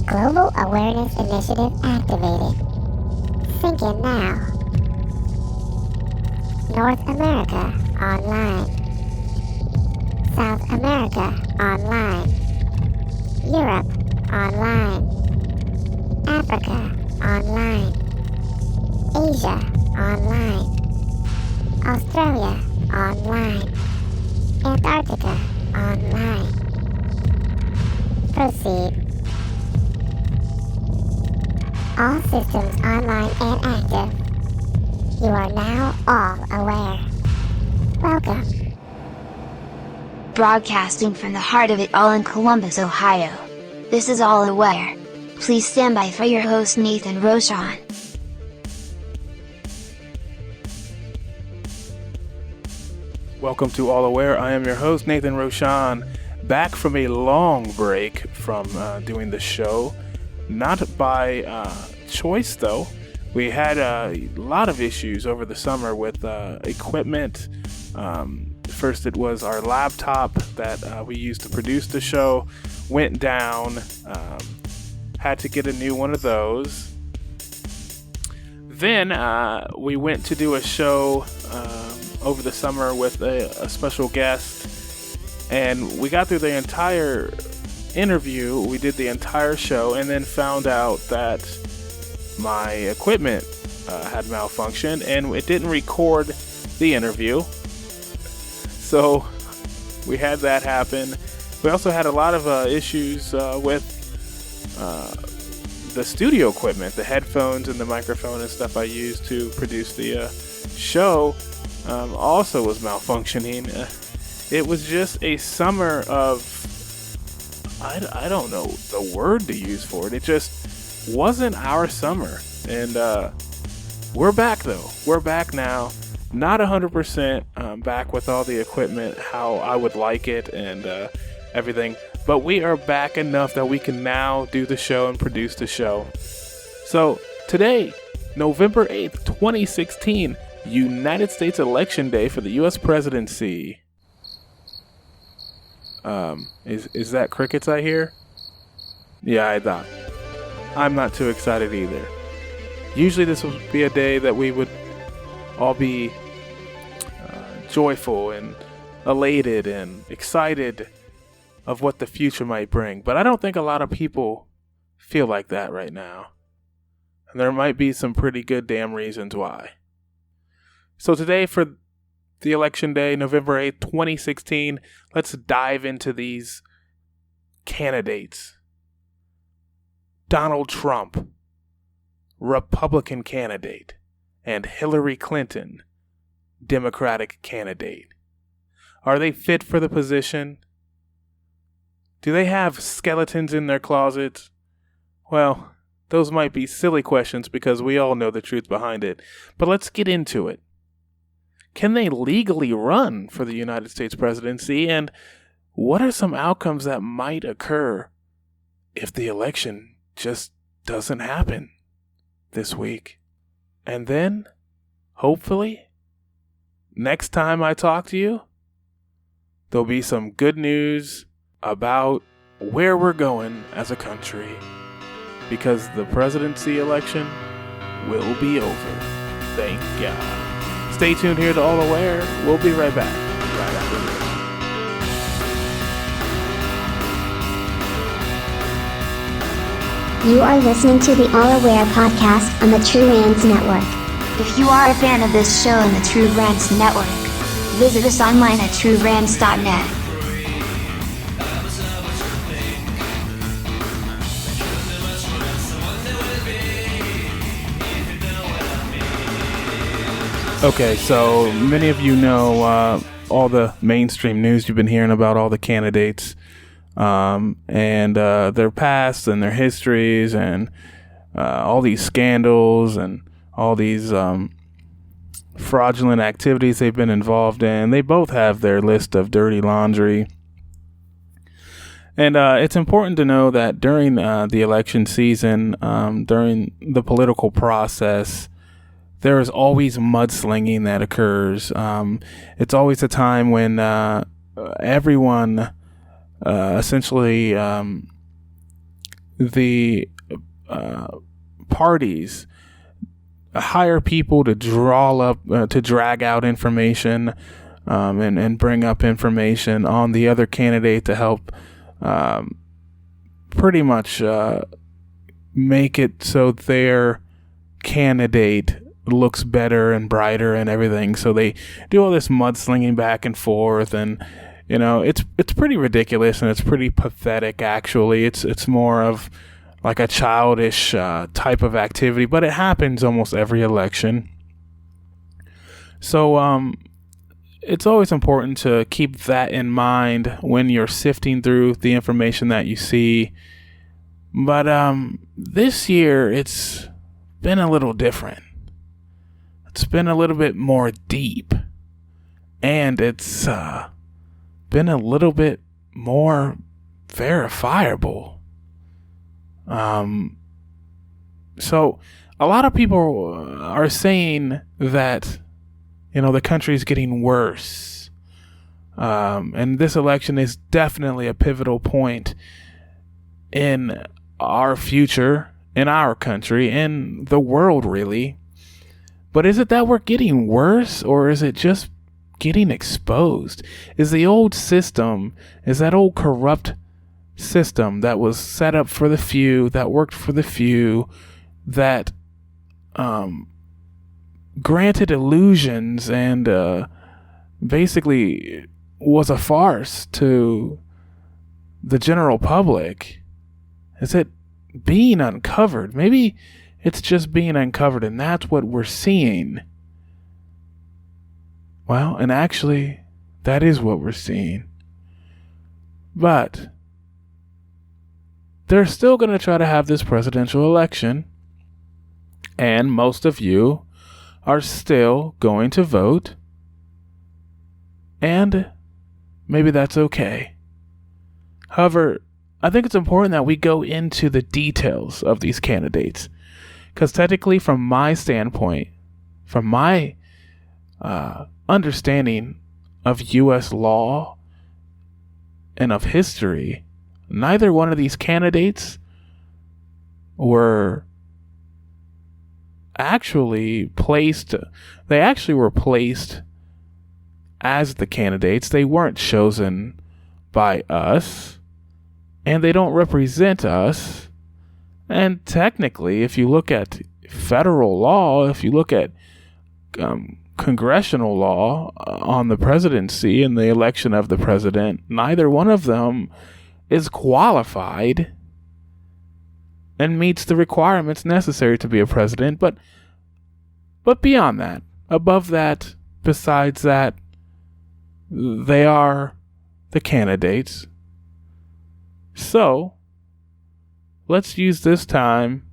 Global Awareness Initiative activated. Sync in now. North America online. South America online. Europe online. Africa online. Asia online. Australia online. Antarctica online. Proceed. All systems online and active. You are now all aware. Welcome. Broadcasting from the heart of it all in Columbus, Ohio. This is All Aware. Please stand by for your host Nathan Roshawn. Welcome to All Aware. I am your host Nathan Roshawn, back from a long break from doing the show. Not by choice, though. We had a lot of issues over the summer with equipment. First, it was our laptop that we used to produce the show went down. Had to get a new one of those. Then we went to do a show over the summer with a special guest, and we got through the entire interview. We did the entire show and then found out that my equipment had malfunctioned and it didn't record the interview. So we had that happen. We also had a lot of issues with the studio equipment, the headphones and the microphone and stuff I used to produce the show also was malfunctioning. It was just a summer of I don't know the word to use for it. It just wasn't our summer. And we're back, though. We're back now. Not 100% back with all the equipment how I would like it and everything. But we are back enough that we can now do the show and produce the show. So today, November 8th, 2016, United States Election Day for the U.S. presidency. Is that crickets I hear? Yeah, I thought. I'm not too excited either. Usually this would be a day that we would all be joyful and elated and excited of what the future might bring. But I don't think a lot of people feel like that right now. And there might be some pretty good damn reasons why. So today for the election day, November 8th, 2016. Let's dive into these candidates. Donald Trump, Republican candidate, and Hillary Clinton, Democratic candidate. Are they fit for the position? Do they have skeletons in their closets? Well, those might be silly questions because we all know the truth behind it. But let's get into it. Can they legally run for the United States presidency? And what are some outcomes that might occur if the election just doesn't happen this week? And then, hopefully, next time I talk to you, there'll be some good news about where we're going as a country. Because the presidency election will be over. Thank God. Stay tuned here to All Aware. We'll be right back. Right after this. You are listening to the All Aware podcast on the TrueRants Network. If you are a fan of this show and the TrueRants Network, visit us online at TrueRants.net. Okay, so many of you know all the mainstream news you've been hearing about all the candidates and their past and their histories and all these scandals and all these fraudulent activities they've been involved in. They both have their list of dirty laundry. And it's important to know that during the election season, during the political process, there is always mudslinging that occurs. It's always a time when everyone essentially the parties hire people to drag out information and bring up information on the other candidate to help pretty much make it so their candidate looks better and brighter and everything. So they do all this mudslinging back and forth, and it's pretty ridiculous, and it's pretty pathetic. Actually, it's more of like a childish type of activity, but it happens almost every election. So it's always important to keep that in mind when you're sifting through the information that you see. But this year, it's been a little different. It's been a little bit more deep, and it's been a little bit more verifiable. So a lot of people are saying that, the country's getting worse. And this election is definitely a pivotal point in our future, in our country, in the world, really. But is it that we're getting worse, or is it just getting exposed? Is the old system, is that old corrupt system that was set up for the few, that worked for the few, that granted illusions and basically was a farce to the general public, is it being uncovered? Maybe it's just being uncovered, and that's what we're seeing. Well, and actually, that is what we're seeing. But they're still going to try to have this presidential election, and most of you are still going to vote, and maybe that's okay. However, I think it's important that we go into the details of these candidates, because technically, from my standpoint, from my understanding of U.S. law and of history, neither one of these candidates were actually placed. They actually were placed as the candidates. They weren't chosen by us, and they don't represent us. And technically, if you look at federal law, if you look at congressional law on the presidency and the election of the president, neither one of them is qualified and meets the requirements necessary to be a president. But beyond that, above that, besides that, they are the candidates. So let's use this time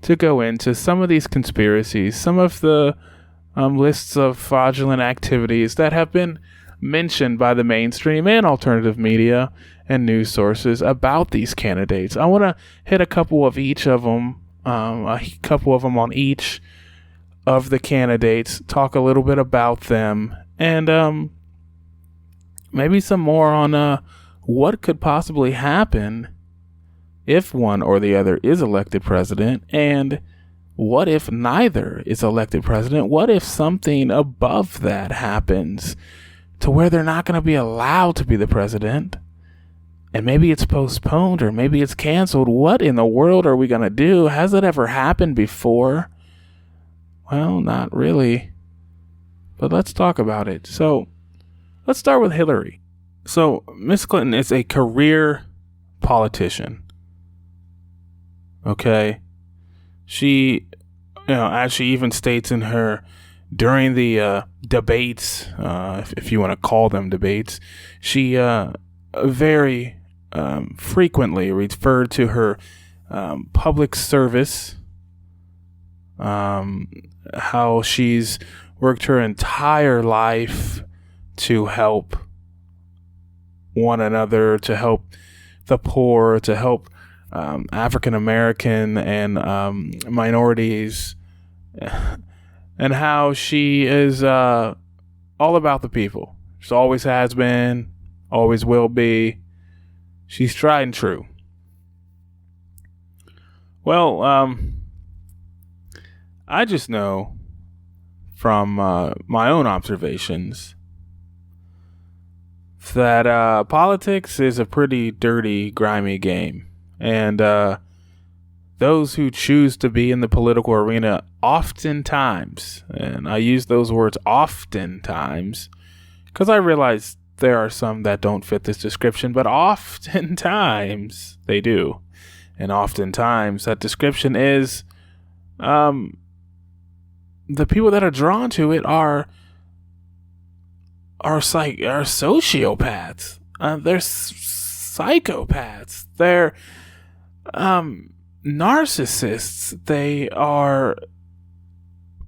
to go into some of these conspiracies, some of the lists of fraudulent activities that have been mentioned by the mainstream and alternative media and news sources about these candidates. I want to hit a couple of each of them, a couple of them on each of the candidates, talk a little bit about them, and maybe some more on what could possibly happen if one or the other is elected president, and what if neither is elected president? What if something above that happens to where they're not going to be allowed to be the president, and maybe it's postponed or maybe it's canceled? What in the world are we going to do? Has it ever happened before? Well, not really, but let's talk about it. So let's start with Hillary. So Miss Clinton is a career politician. Okay. She, as she even states in her, during the debates, if you want to call them debates, she very frequently referred to her public service, how she's worked her entire life to help one another, to help the poor, to help African American and minorities, and how she is all about the people. She always has been, always will be. She's tried and true. Well, I just know from my own observations that politics is a pretty dirty, grimy game. And those who choose to be in the political arena oftentimes, and I use those words oftentimes, because I realize there are some that don't fit this description, but oftentimes they do. And oftentimes that description is the people that are drawn to it are sociopaths. They're psychopaths. They're narcissists. They are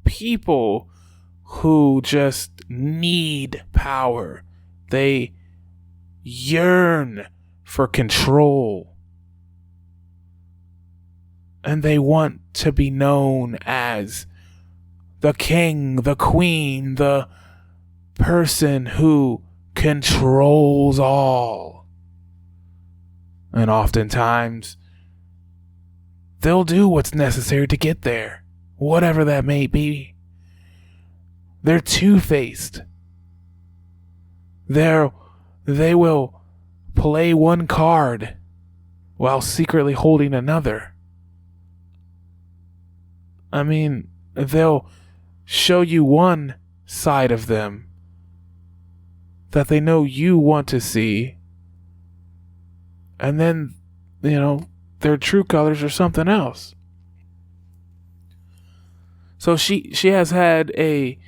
people who just need power. They yearn for control. And they want to be known as the king, the queen, the person who controls all. And oftentimes, they'll do what's necessary to get there, whatever that may be. They're two-faced. They will play one card while secretly holding another. I mean, they'll show you one side of them that they know you want to see, and then, their true colors are something else. So she has had a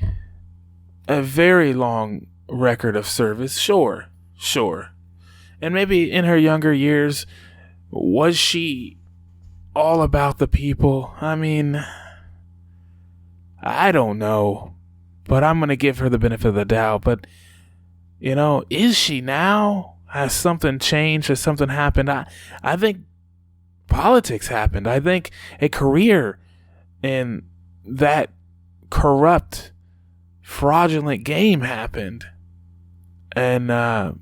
very long record of service, sure. And maybe in her younger years, was she all about the people? I mean, I don't know, but I'm going to give her the benefit of the doubt. But, is she now? Has something changed? Has something happened? I think politics happened. I think a career in that corrupt, fraudulent game happened. And I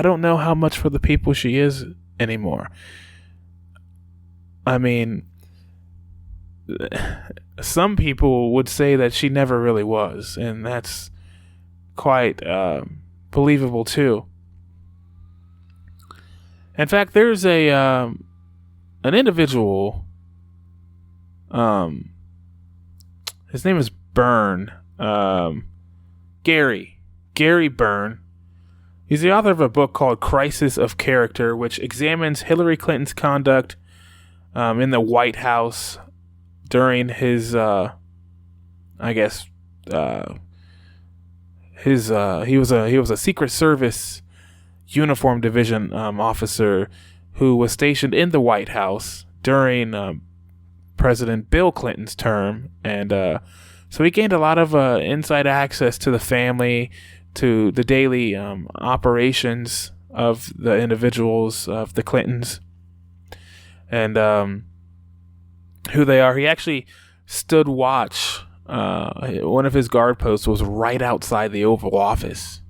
don't know how much for the people she is anymore. I mean, some people would say that she never really was, and that's quite believable too. In fact, there's an individual. His name is Byrne. Gary Byrne. He's the author of a book called Crisis of Character, which examines Hillary Clinton's conduct in the White House during his, he was a Secret Service uniform division officer who was stationed in the White House during President Bill Clinton's term, and so he gained a lot of inside access to the family, to the daily operations of the individuals of the Clintons, and who they are. He actually stood watch. One of his guard posts was right outside the Oval Office.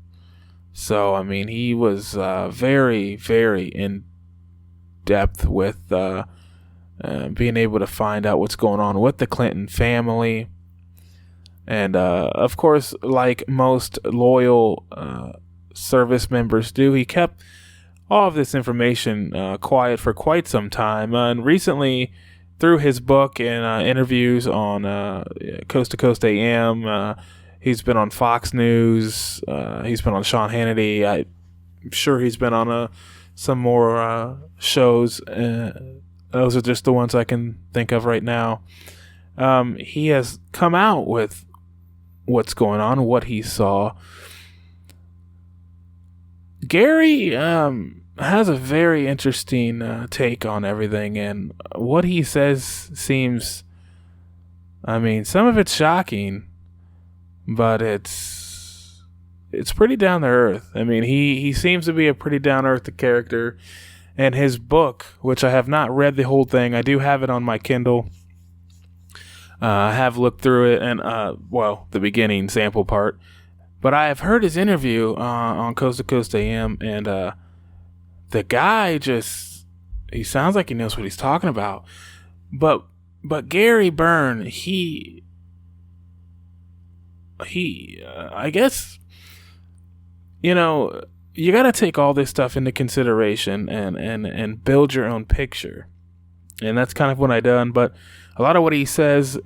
So, I mean, he was very, very in depth with being able to find out what's going on with the Clinton family. And, of course, like most loyal service members do, he kept all of this information quiet for quite some time. And recently, through his book and interviews on Coast to Coast AM, he's been on Fox News. He's been on Sean Hannity. I'm sure he's been on some more shows. Those are just the ones I can think of right now. He has come out with what's going on, what he saw. Gary has a very interesting take on everything, and what he says seems, some of it's shocking, but it's pretty down to earth. I mean, he seems to be a pretty down to earth character, and his book, which I have not read the whole thing, I do have it on my Kindle. I have looked through it, and the beginning sample part, but I have heard his interview on Coast to Coast AM, and the guy just he sounds like he knows what he's talking about. But Gary Byrne, he I guess, you know, you got to take all this stuff into consideration and build your own picture. And that's kind of what I done. But a lot of what he says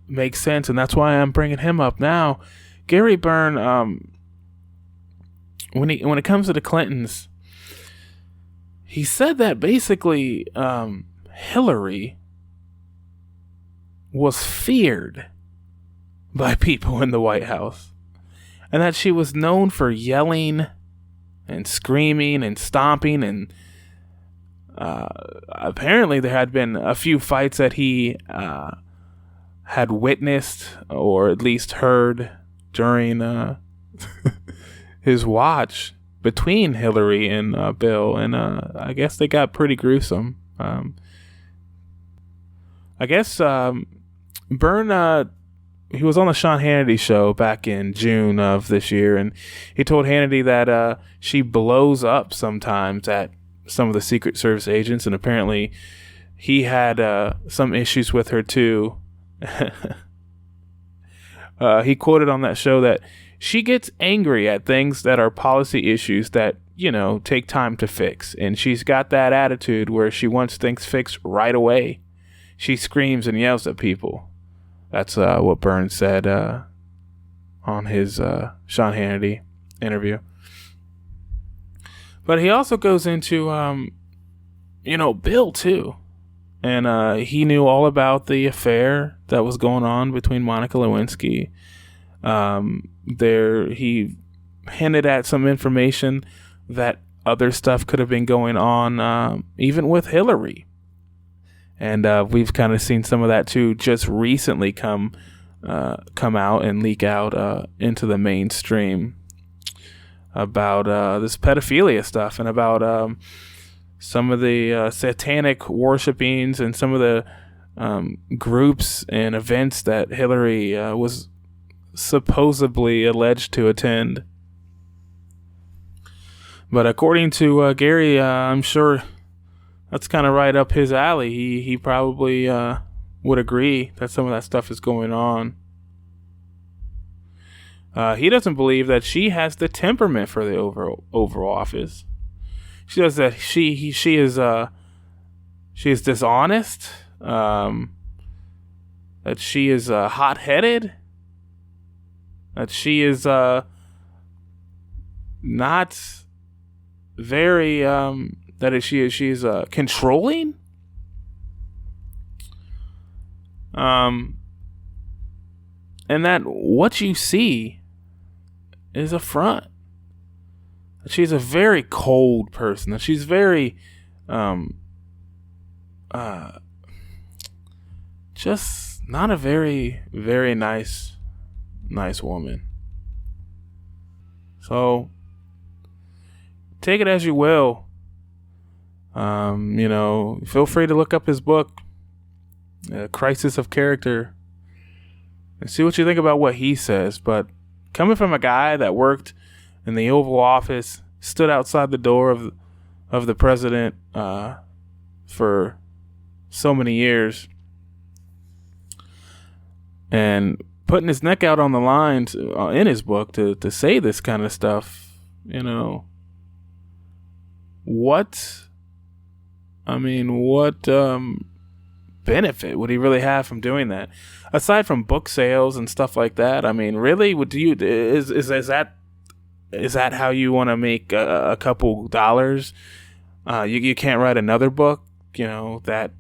makes sense, and that's why I'm bringing him up now. Gary Byrne, when it comes to the Clintons, he said that basically Hillary was feared by people in the White House, and that she was known for yelling and screaming and stomping, and apparently there had been a few fights that he had witnessed or at least heard during his watch between Hillary and Bill, and I guess they got pretty gruesome. I guess Byrne, he was on the Sean Hannity show back in June of this year, and he told Hannity that she blows up sometimes at some of the Secret Service agents, and apparently he had some issues with her too. He quoted on that show that she gets angry at things that are policy issues that, you know, take time to fix, and she's got that attitude where she wants things fixed right away. She screams and yells at people. That's what Byrne said on his Sean Hannity interview. But he also goes into, Bill too. And he knew all about the affair that was going on between Monica Lewinsky. He hinted at some information that other stuff could have been going on, even with Hillary. And we've kind of seen some of that too, just recently come out and leak out into the mainstream about this pedophilia stuff, and about some of the satanic worshipings and some of the groups and events that Hillary was supposedly alleged to attend. But according to Gary, I'm sure that's kind of right up his alley. He probably would agree that some of that stuff is going on. He doesn't believe that she has the temperament for the Oval Office. She does that. She is dishonest. That she is hot-headed. That she is not very. She is controlling. And that what you see is a front. That she's a very cold person. That she's very, just not a very, very nice woman. So take it as you will. Feel free to look up his book, Crisis of Character, and see what you think about what he says. But coming from a guy that worked in the Oval Office, stood outside the door of the president for so many years, and putting his neck out on the line in his book to say this kind of stuff, what benefit would he really have from doing that, aside from book sales and stuff like that? I mean, really, is that how you want to make a couple dollars? You can't write another book, that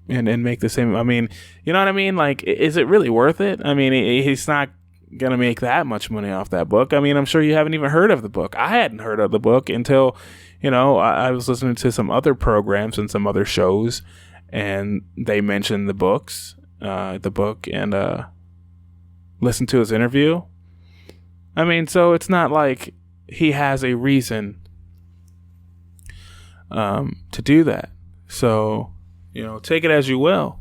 and make the same. I mean, you know what I mean? Like, is it really worth it? I mean, he's not gonna make that much money off that book. I mean, I'm sure you haven't even heard of the book. I hadn't heard of the book until, I was listening to some other programs and some other shows, and they mentioned the book, and listened to his interview. I mean, so it's not like he has a reason to do that. So, take it as you will.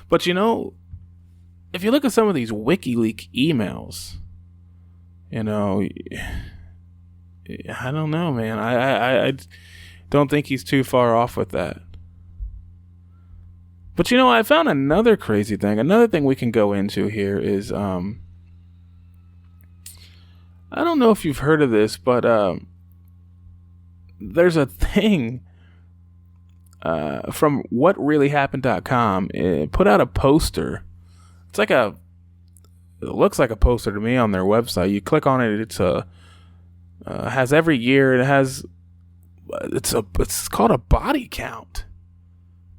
But, if you look at some of these WikiLeaks emails, I don't know, man. I don't think he's too far off with that. But I found another crazy thing. Another thing we can go into here is, I don't know if you've heard of this, but there's a thing from whatreallyhappened.com. It put out a poster. It looks like a poster to me on their website. You click on it, it's has every year. It has it's called a body count.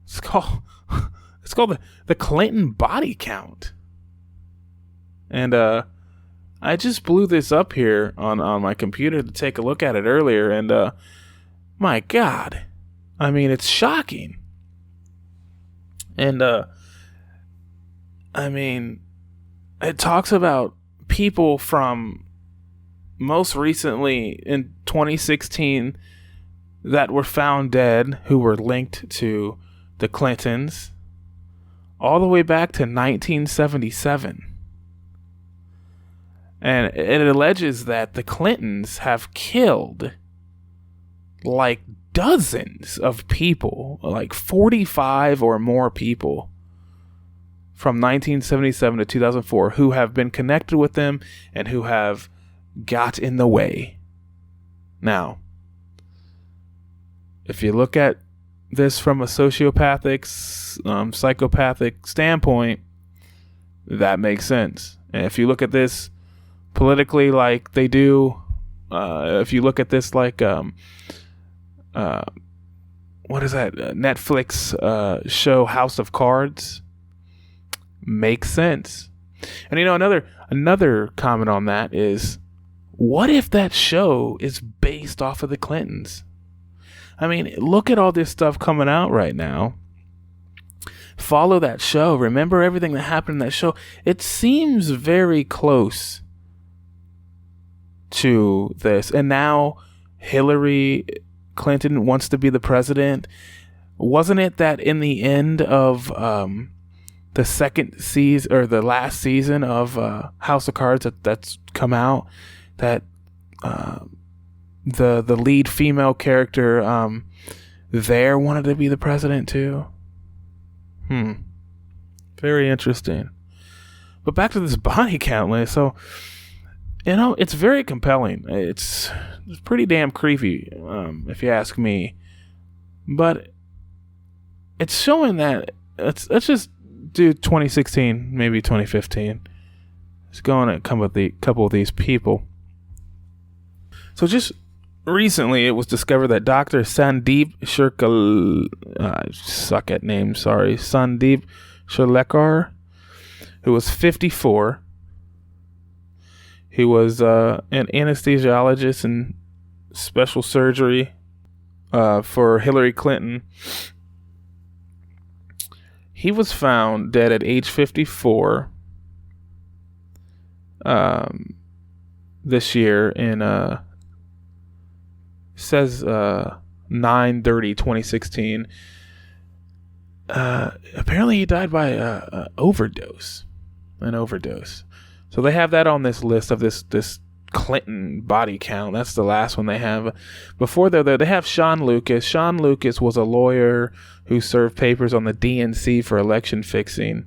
It's called the Clinton body count. And I just blew this up here on my computer to take a look at it earlier, and my God, I mean, it's shocking. And I mean, it talks about people from most recently in 2016 that were found dead who were linked to the Clintons all the way back to 1977. And it alleges that the Clintons have killed like dozens of people, like 45 or more people from 1977 to 2004 who have been connected with them and who have got in the way. Now, if you look at this from a sociopathic, psychopathic standpoint, that makes sense. And if you look at this politically like they do, if you look at this like what is that Netflix show House of Cards, makes sense. And another comment on that is, what if that show is based off of the Clintons? I mean, look at all this stuff coming out right now. Follow that show. Remember everything that happened in that show. It seems very close to this. And now Hillary Clinton wants to be the president. Wasn't it that in the end of the second season or the last season of House of Cards that's come out, that the lead female character there wanted to be the president too? Very interesting. But back to this body count list. So, it's very compelling. It's pretty damn creepy, if you ask me. But it's showing that let's just do 2016, maybe 2015. Let's go on and come with a couple of these people. So just recently, it was discovered that Dr. Sandeep Sandeep Shirlekar, who was 54, he was an anesthesiologist in special surgery for Hillary Clinton. He was found dead at age 54 this year in says 9/30/2016. Apparently he died by an overdose. So they have that on this list of this Clinton body count. That's the last one they have. Before they're there, they have Sean Lucas. Sean Lucas was a lawyer who served papers on the DNC for election fixing.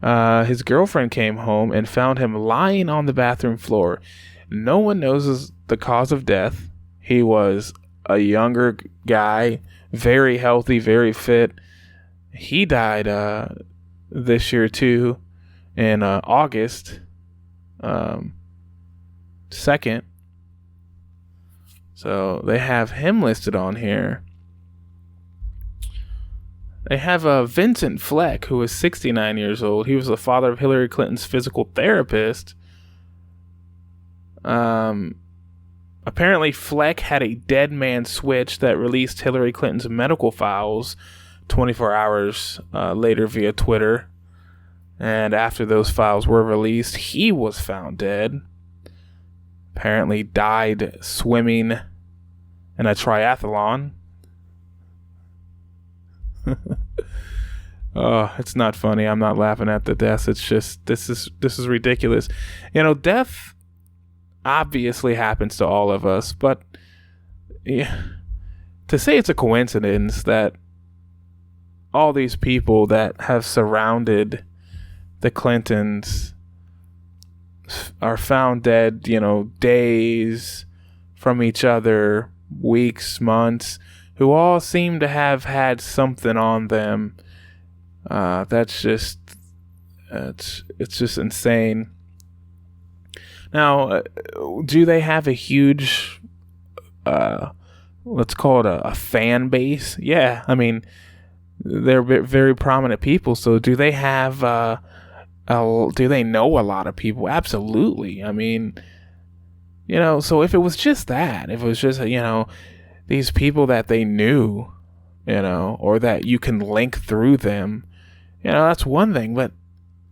His girlfriend came home and found him lying on the bathroom floor. No one knows the cause of death. He was a younger guy, very healthy, very fit. He died this year too, in August 2nd. So they have him listed on here. They have Vincent Fleck, who is 69 years old. He was the father of Hillary Clinton's physical therapist. Apparently, Fleck had a dead man switch that released Hillary Clinton's medical files 24 hours later via Twitter. And after those files were released, he was found dead. Apparently died swimming in a triathlon. Oh, it's not funny. I'm not laughing at the deaths. It's just, this is ridiculous. Death obviously happens to all of us, but to say it's a coincidence that all these people that have surrounded the Clintons are found dead, days from each other, weeks, months, who all seem to have had something on them. It's just insane. Now, do they have a huge, let's call it a fan base? Yeah, I mean, they're very prominent people. So do they have, do they know a lot of people? Absolutely. I mean, so if it was just that, if it was just, these people that they knew, or that you can link through them, that's one thing. But,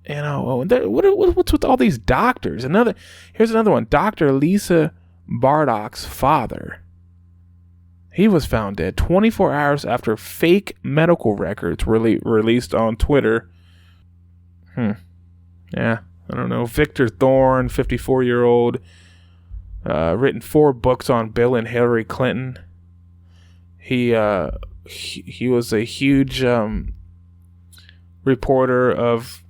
what's with all these doctors? Here's another one. Dr. Lisa Bardock's father. He was found dead 24 hours after fake medical records were released on Twitter. Yeah, I don't know. Victor Thorne, 54-year-old, written 4 books on Bill and Hillary Clinton. He was a huge reporter of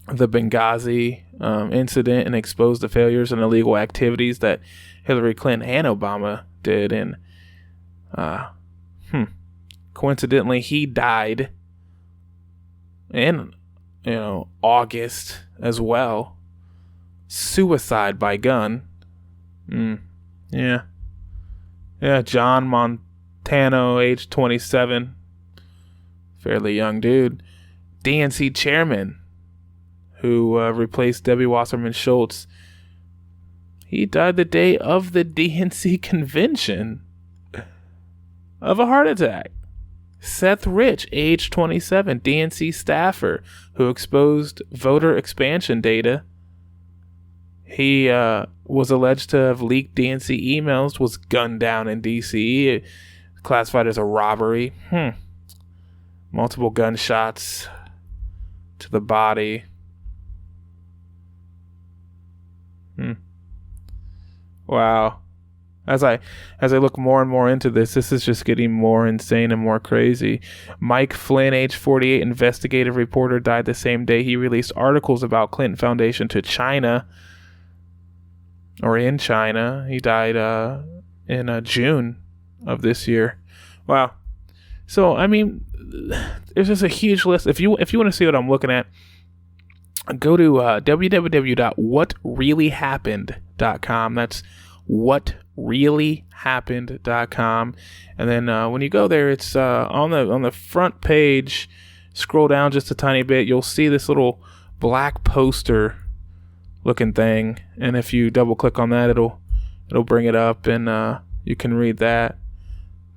the Benghazi incident and exposed the failures and illegal activities that Hillary Clinton and Obama did. And coincidentally, he died in August as well. Suicide by gun. Yeah, John Montano, age 27, fairly young dude. DNC chairman who replaced Debbie Wasserman Schultz. He died the day of the DNC convention of a heart attack. Seth Rich, age 27, DNC staffer who exposed voter expansion data. He was alleged to have leaked DNC emails, was gunned down in D.C., classified as a robbery. Multiple gunshots to the body. Wow. As I look more and more into this is just getting more insane and more crazy. Mike Flynn, age 48, investigative reporter, died the same day he released articles about Clinton Foundation to China, or in China. He died in June of this year. Wow. So, I mean, there's just a huge list. If you want to see what I'm looking at, go to www.whatreallyhappened.com. That's whatreallyhappened.com. And then when you go there, it's on the front page. Scroll down just a tiny bit, you'll see this little black poster looking thing, and if you double click on that, it'll bring it up, and you can read that.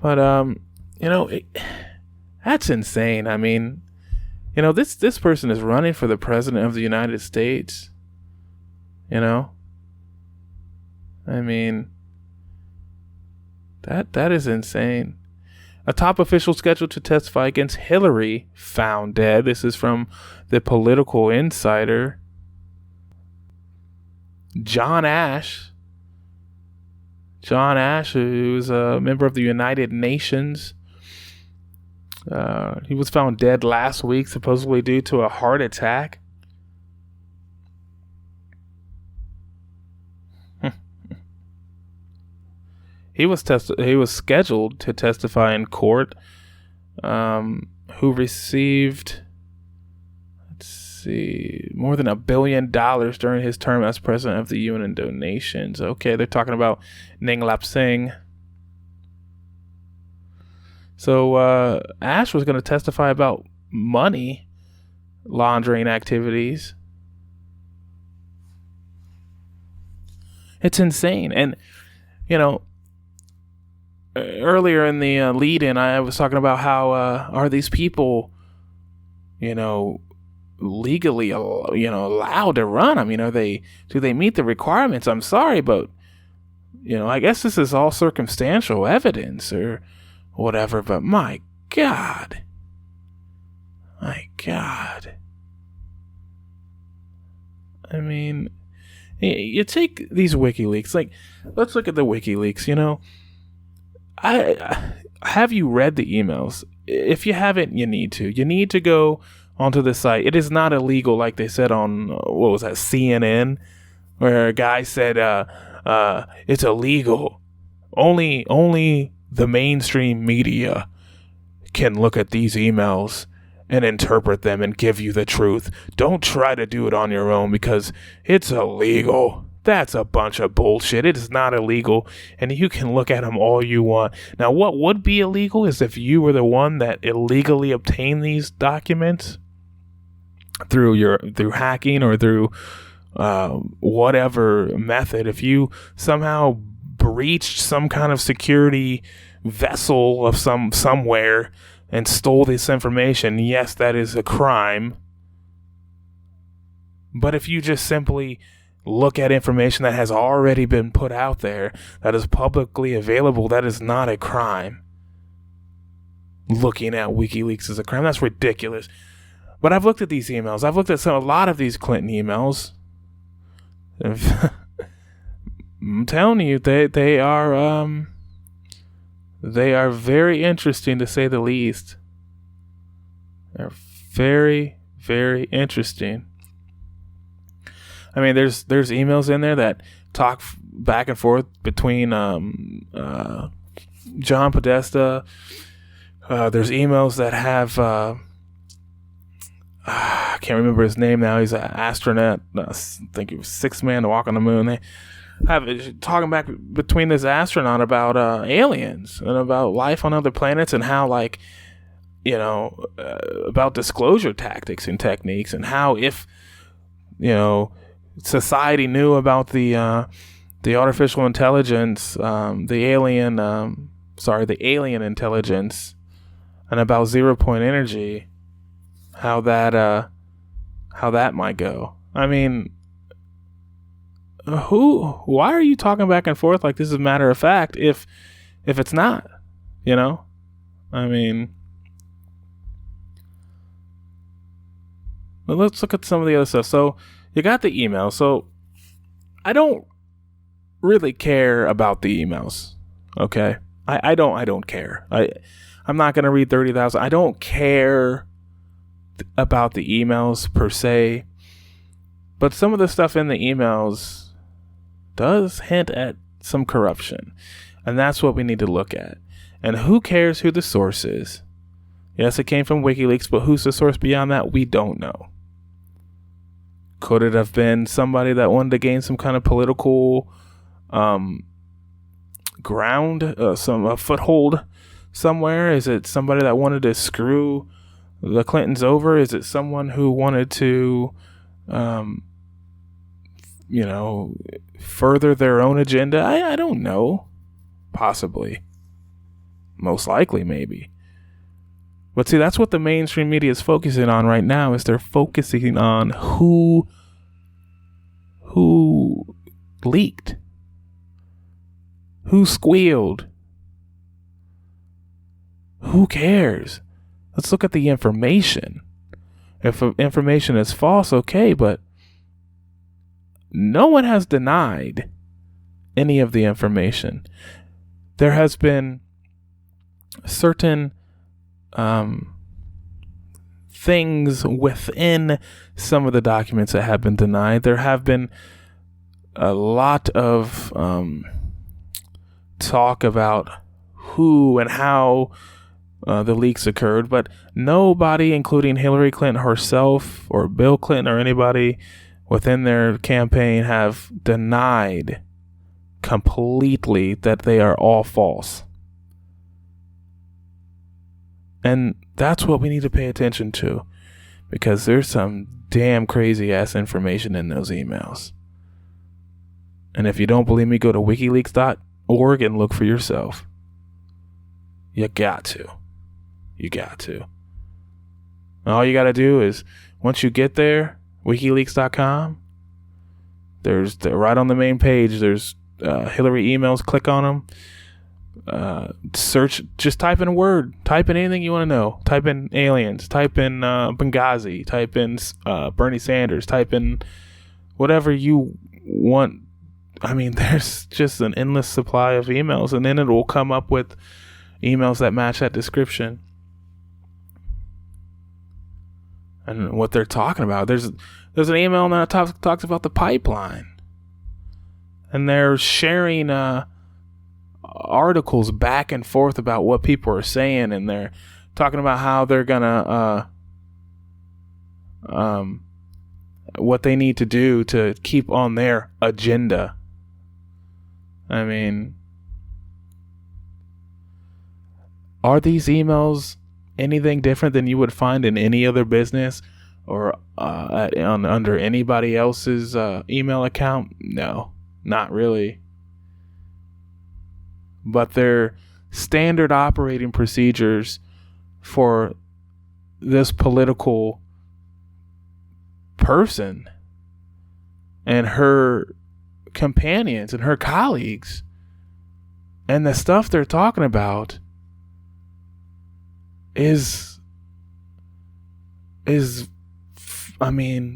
But that's insane. I mean, this person is running for the president of the United States. I mean, that is insane. A top official scheduled to testify against Hillary found dead. This is from the Political Insider. John Ash, who's a member of the United Nations, he was found dead last week, supposedly due to a heart attack. He was scheduled to testify in court. Who received, more than $1 billion during his term as president of the UN in donations. Okay, they're talking about Ning Lap Singh. So Ash was going to testify about money laundering activities. It's insane. And, earlier in the lead-in, I was talking about how are these people, legally, allowed to run? I mean, do they meet the requirements? I'm sorry, but, I guess this is all circumstantial evidence or whatever, but my God. I mean, you take these WikiLeaks, like, let's look at the WikiLeaks, have you read the emails? if you haven't, you need to. You need to go onto the site. It is not illegal, like they said on, what was that, CNN, where a guy said, it's illegal. Only the mainstream media can look at these emails and interpret them and give you the truth. Don't try to do it on your own because it's illegal. That's a bunch of bullshit. It is not illegal, and you can look at them all you want. Now, what would be illegal is if you were the one that illegally obtained these documents through hacking or through whatever method. If you somehow breached some kind of security vessel of somewhere and stole this information, yes, that is a crime. But if you just simply look at information that has already been put out there, that is publicly available, that is not a crime. Looking at WikiLeaks is a crime. That's ridiculous. But I've looked at these emails. I've looked at a lot of these Clinton emails. I'm telling you, they are very interesting, to say the least. They're very, very interesting. I mean, there's emails in there that talk back and forth between John Podesta. There's emails that have I can't remember his name now. He's an astronaut. I think he was sixth man to walk on the moon. They have talking back between this astronaut about aliens and about life on other planets and how, like, about disclosure tactics and techniques, and how if society knew about the artificial intelligence, the alien intelligence, and about 0-point energy, how that might go. I mean, why are you talking back and forth like this is a matter of fact if it's not, I mean, but let's look at some of the other stuff. So you got the email. So I don't really care about the emails. Okay. I don't care. I'm not going to read 30,000. I don't care about the emails per se, but some of the stuff in the emails does hint at some corruption, and that's what we need to look at. And who cares who the source is? Yes, it came from WikiLeaks, but who's the source beyond that? We don't know. Could it have been somebody that wanted to gain some kind of political ground, some foothold somewhere? Is it somebody that wanted to screw the Clintons over? Is it someone who wanted to, further their own agenda? I don't know. Possibly. Most likely, maybe. But see, that's what the mainstream media is focusing on right now, is they're focusing on who leaked, who squealed. Who cares? Let's look at the information. If information is false, okay, but no one has denied any of the information. There has been certain things within some of the documents that have been denied. There have been a lot of talk about who and how the leaks occurred, but nobody, including Hillary Clinton herself or Bill Clinton or anybody within their campaign, have denied completely that they are all false. And that's what we need to pay attention to, because there's some damn crazy ass information in those emails. And if you don't believe me, go to wikileaks.org and look for yourself. You got to. You got to. All you got to do is, once you get there, wikileaks.com, there's right on the main page, there's Hillary emails. Click on them. Search, just type in a word, type in anything you want to know, type in aliens, type in Benghazi, type in Bernie Sanders, type in whatever you want. I mean, there's just an endless supply of emails, and then it will come up with emails that match that description. and what they're talking about. There's an email that talks about the pipeline, and they're sharing articles back and forth about what people are saying, and they're talking about how they're gonna what they need to do to keep on their agenda. I mean, are these emails anything different than you would find in any other business or under anybody else's email account? No, not really. But they're standard operating procedures for this political person and her companions and her colleagues, and the stuff they're talking about is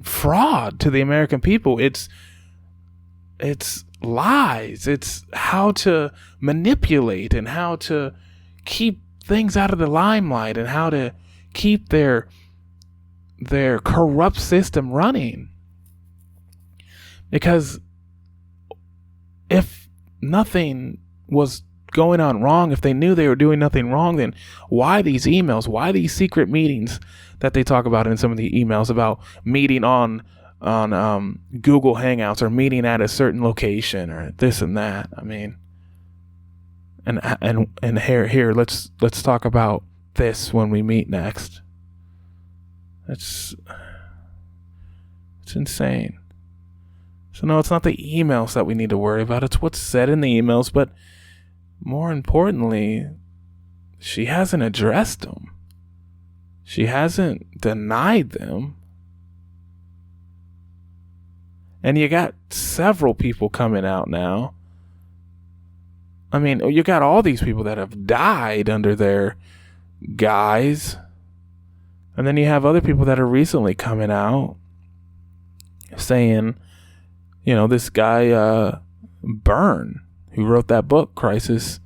fraud to the American people. It's lies. It's how to manipulate and how to keep things out of the limelight and how to keep their corrupt system running. Because if nothing was going on wrong, if they knew they were doing nothing wrong, then why these emails? Why these secret meetings that they talk about in some of the emails about meeting on Google Hangouts or meeting at a certain location or this and that? I mean, and here let's talk about this when we meet next. It's insane. So no, it's not the emails that we need to worry about. It's what's said in the emails. But more importantly, she hasn't addressed them. She hasn't denied them. And you got several people coming out now. I mean, you got all these people that have died under their guise. And then you have other people that are recently coming out saying, you know, this guy, Byrne, who wrote that book, Crisis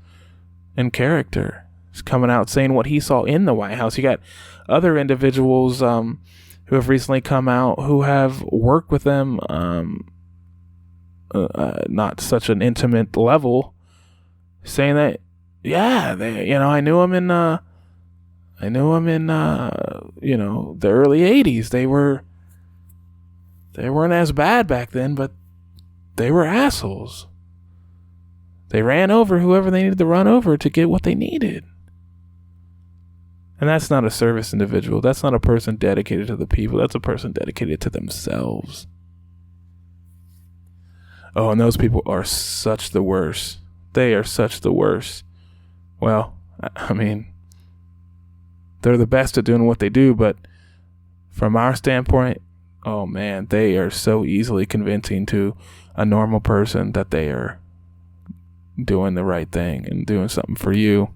in Character, is coming out saying what he saw in the White House. You got other individuals who have recently come out who have worked with them, not such an intimate level, saying that, yeah, I knew him in the early 80s. They weren't as bad back then, but they were assholes. They ran over whoever they needed to run over to get what they needed. And that's not a service individual. That's not a person dedicated to the people. That's a person dedicated to themselves. Oh, and those people are such the worst. They are such the worst. Well, I mean, they're the best at doing what they do, but from our standpoint, oh man, they are so easily convincing to a normal person that they are doing the right thing and doing something for you.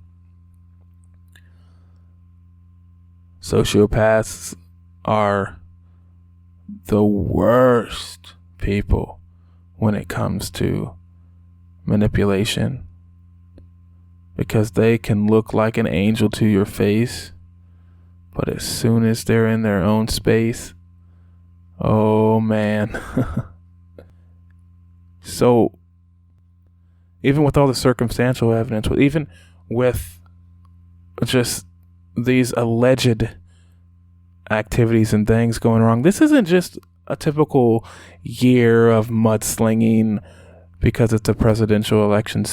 Sociopaths are the worst people when it comes to manipulation, because they can look like an angel to your face, but as soon as they're in their own space, oh man. So even with all the circumstantial evidence, even with just these alleged activities and things going wrong, this isn't just a typical year of mudslinging because it's a presidential election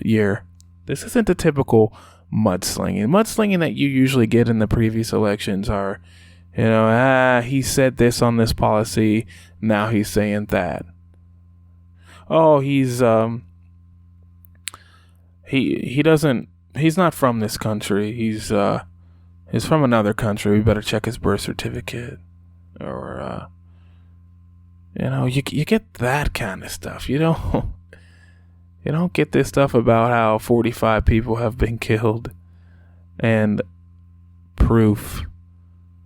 year. This isn't the typical mudslinging. Mudslinging that you usually get in the previous elections are, he said this on this policy, now he's saying that. Oh, he's he's not from this country. He's from another country. We better check his birth certificate. Or you get that kind of stuff. You don't get this stuff about how 45 people have been killed and proof.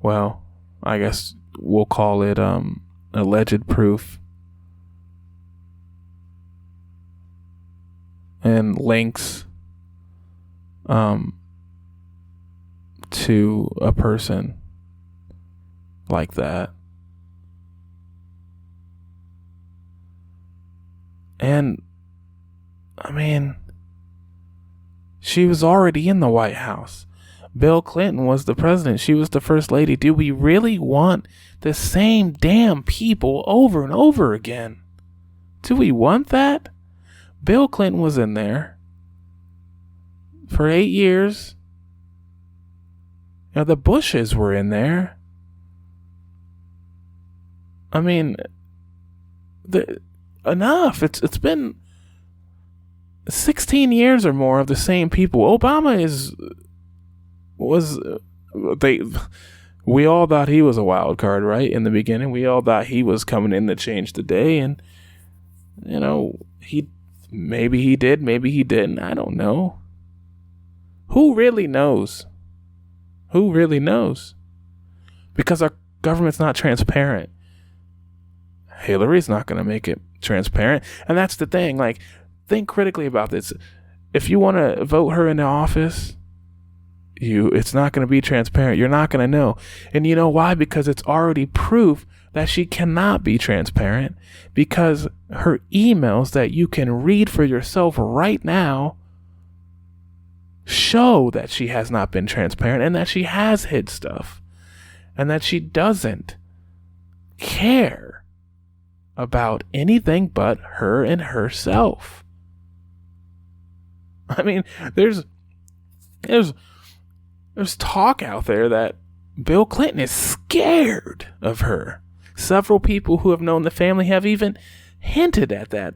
Well, I guess we'll call it alleged proof. And links to a person like that. And, I mean, she was already in the White House. Bill Clinton was the president. She was the first lady. Do we really want the same damn people over and over again? Do we want that? Bill Clinton was in there for 8 years. The Bushes were in there. I mean, enough. It's been 16 years or more of the same people. Obama we all thought he was a wild card, right? In the beginning, we all thought he was coming in to change the day, and maybe he did, maybe he didn't. I don't know. Who really knows? Who really knows? Because our government's not transparent. Hillary's not going to make it transparent. And that's the thing. Like, think critically about this. If you want to vote her into office, it's not going to be transparent. You're not going to know. And you know why? Because it's already proof that she cannot be transparent, because her emails that you can read for yourself right now show that she has not been transparent, and that she has hid stuff, and that she doesn't care about anything but her and herself. I mean, there's talk out there that Bill Clinton is scared of her. Several people who have known the family have even hinted at that.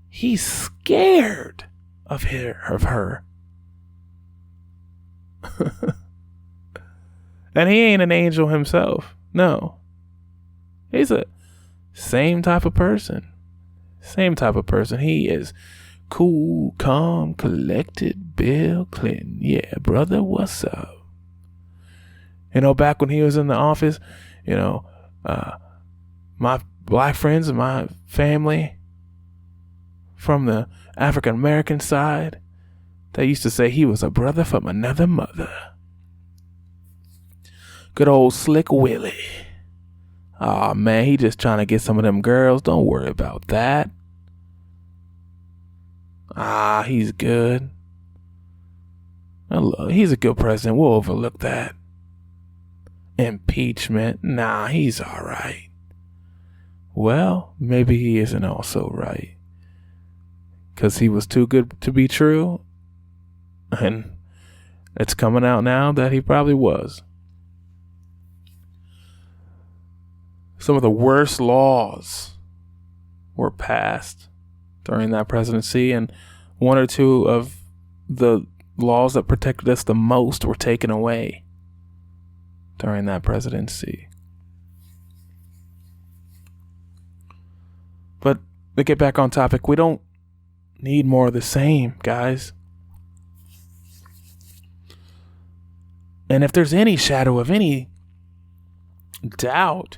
He's scared of her. And he ain't an angel himself. No. He's a same type of person. He is cool, calm, collected Bill Clinton. Yeah, brother, what's up? Back when he was in the office, my black friends and my family from the African American side, they used to say he was a brother from another mother. Good old Slick Willie. Aw, man, he just trying to get some of them girls. Don't worry about that. He's good. He's a good president. We'll overlook that. Impeachment. Nah, he's all right. Well, maybe he isn't also right. Because he was too good to be true. And it's coming out now that he probably was. Some of the worst laws were passed during that presidency, and one or two of the laws that protected us the most were taken away during that presidency. But to get back on topic, we don't need more of the same, guys. And if there's any shadow of any doubt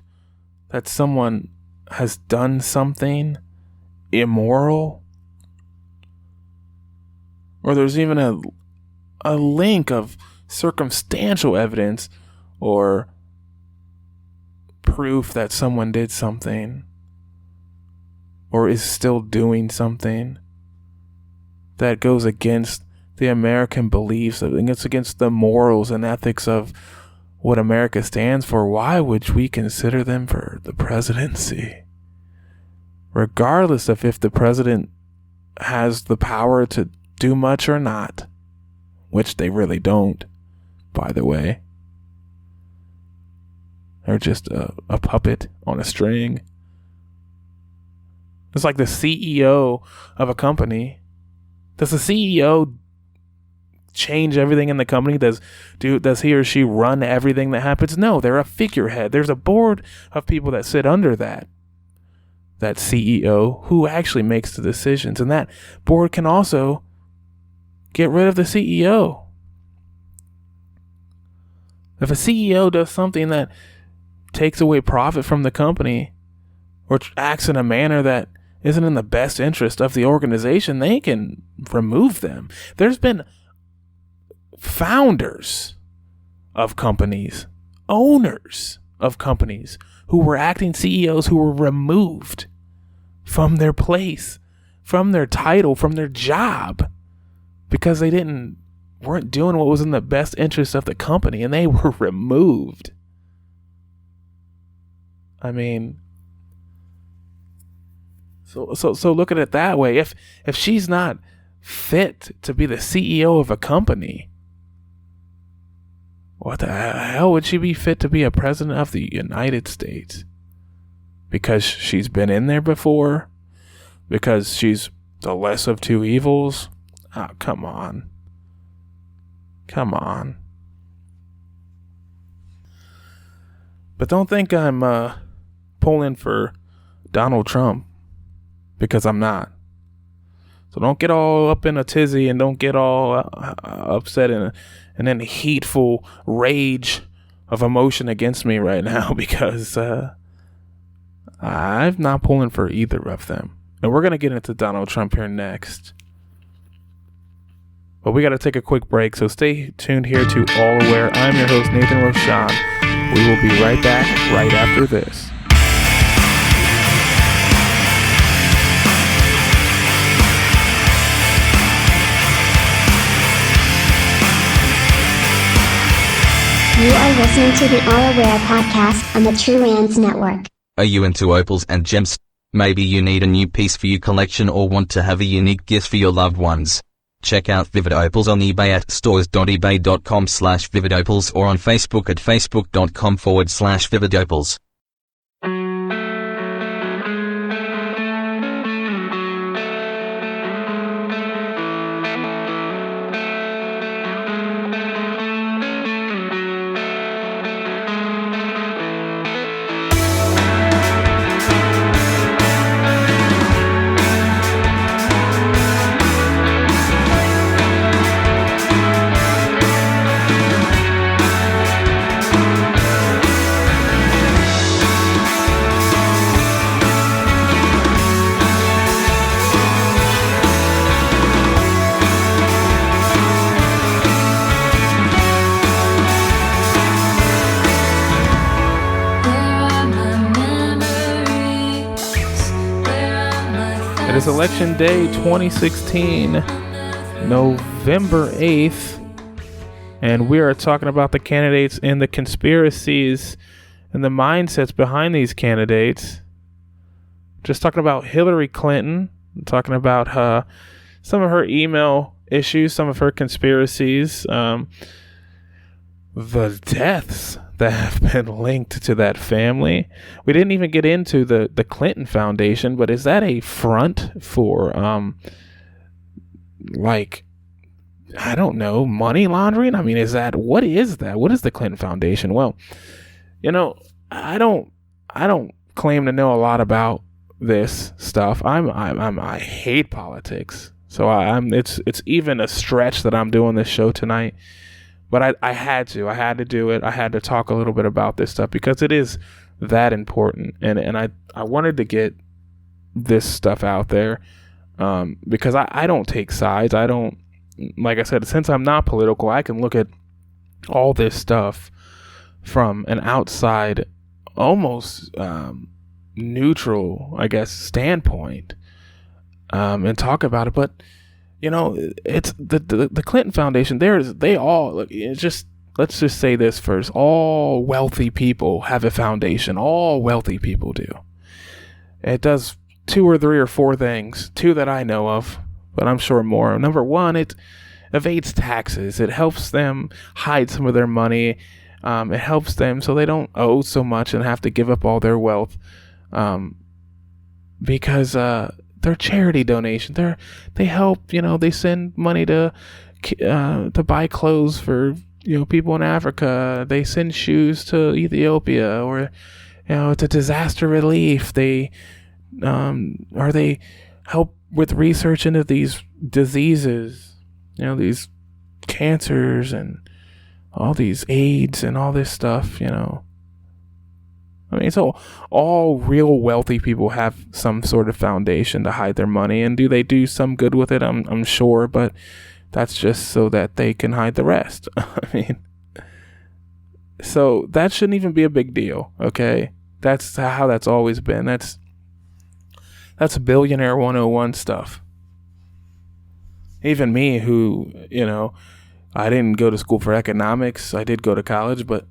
that someone has done something immoral, or there's even a link of circumstantial evidence or proof that someone did something or is still doing something that goes against the American beliefs, it's against the morals and ethics of what America stands for, why would we consider them for the presidency? Regardless of if the president has the power to do much or not, which they really don't, by the way. They're just a puppet on a string. It's like the CEO of a company. Does the CEO change everything in the company? Does he or she run everything that happens? No, they're a figurehead. There's a board of people that sit under that CEO who actually makes the decisions, and that board can also get rid of the CEO. If a CEO does something that takes away profit from the company or acts in a manner that isn't in the best interest of the organization, they can remove them. There's been founders of companies, owners of companies who were acting CEOs who were removed from their place, from their title, from their job, because they weren't doing what was in the best interest of the company, and they were removed. I mean, so look at it that way. If she's not fit to be the CEO of a company, what the hell would she be fit to be a president of the United States? Because she's been in there before? Because she's the less of two evils? Oh, come on. Come on. But don't think I'm pulling for Donald Trump, because I'm not. So don't get all up in a tizzy and don't get all upset and in a heatful rage of emotion against me right now, because I'm not pulling for either of them. And we're going to get into Donald Trump here next. But we got to take a quick break, so stay tuned here to All Aware. I'm your host, Nathan Roshawn. We will be right back right after this. You are listening to the All Aware podcast on the TrueRants network. Are you into opals and gems? Maybe you need a new piece for your collection or want to have a unique gift for your loved ones. Check out Vivid Opals on eBay at stores.ebay.com/vividopals or on Facebook at facebook.com/vividopals. It is Election Day 2016, November 8th, and we are talking about the candidates and the conspiracies and the mindsets behind these candidates. Just talking about Hillary Clinton, talking about some of her email issues, some of her conspiracies, the deaths that have been linked to that family. We didn't even get into the Clinton Foundation, but is that a front for I don't know, money laundering? I mean, what is that? What is the Clinton Foundation? Well, I don't claim to know a lot about this stuff. I hate politics. So it's even a stretch that I'm doing this show tonight. But I had to do it. I had to talk a little bit about this stuff because it is that important. And I wanted to get this stuff out there because I don't take sides. I don't, like I said, since I'm not political, I can look at all this stuff from an outside, almost neutral, I guess, standpoint and talk about it. But it's the Clinton Foundation. Let's just say this first. All wealthy people have a foundation. All wealthy people do. It does 2 or 3 or 4 things. 2 that I know of, but I'm sure more. Number 1, it evades taxes. It helps them hide some of their money. It helps them so they don't owe so much and have to give up all their wealth. Because they're charity donation. They help, they send money to buy clothes for, people in Africa. They send shoes to Ethiopia, or, to disaster relief. They help with research into these diseases, these cancers and all these AIDS and all this stuff, I mean, so all real wealthy people have some sort of foundation to hide their money. And do they do some good with it? I'm sure, but that's just so that they can hide the rest. I mean, So that shouldn't even be a big deal, okay? That's how that's always been. That's billionaire 101 stuff. Even me, who, I didn't go to school for economics. I did go to college, but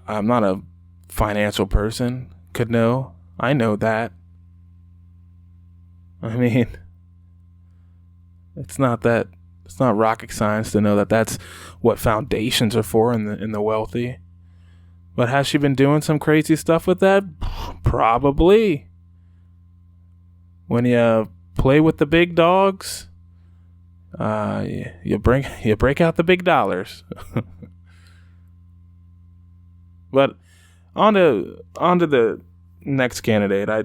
I'm not a financial person. Could know. I know that. I mean, it's not rocket science to know that that's what foundations are for in the wealthy. But has she been doing some crazy stuff with that? Probably. When you play with the big dogs, you break out the big dollars. But on to the next candidate. I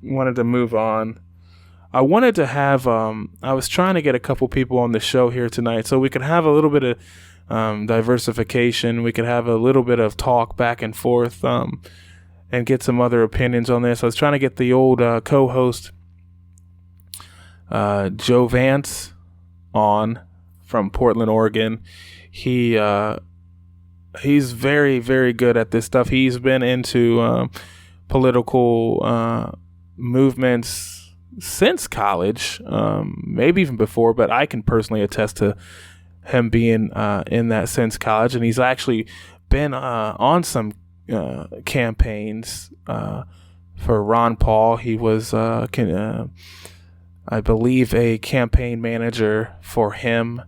wanted to move on. I wanted to have I was trying to get a couple people on the show here tonight so we could have a little bit of diversification. We could have a little bit of talk back and forth and get some other opinions on this. I was trying to get the old co-host Joe Vance on from Portland, Oregon. He's very, very good at this stuff. He's been into political movements since college, maybe even before, but I can personally attest to him being in that since college. And he's actually been on some campaigns for Ron Paul. He was, I believe, a campaign manager for him,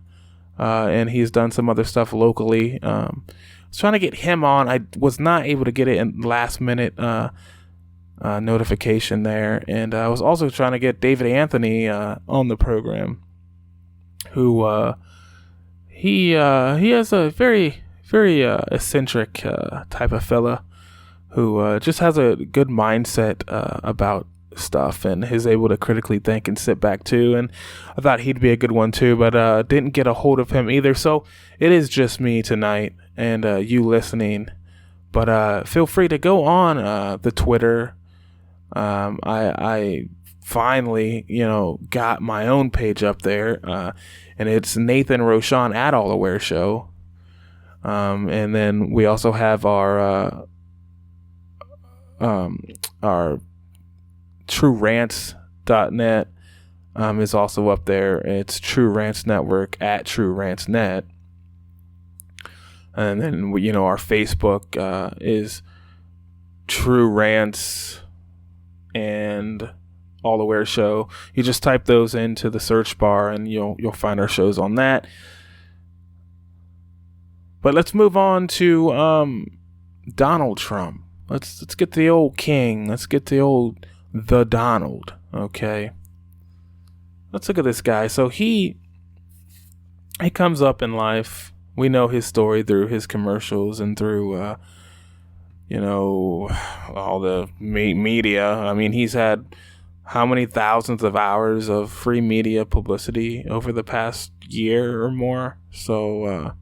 and he's done some other stuff locally. I was trying to get him on. I was not able to get it in last minute notification there, and I was also trying to get David Anthony on the program, who he has a very, very eccentric type of fella who just has a good mindset about stuff and is able to critically think and sit back too. And I thought he'd be a good one too, but didn't get a hold of him either. So it is just me tonight and you listening. But feel free to go on the Twitter. I finally, got my own page up there, and it's Nathan Roshawn at All Aware Show. And then we also have our TrueRants.net is also up there. It's TrueRants Network at TrueRantsNet. And then, our Facebook is TrueRants and All Aware Show. You just type those into the search bar and you'll find our shows on that. But let's move on to Donald Trump. Let's get the old king. Let's get the Donald. Okay. Let's look at this guy. So he comes up in life. We know his story through his commercials and through all the media. I mean, he's had how many thousands of hours of free media publicity over the past year or more. So,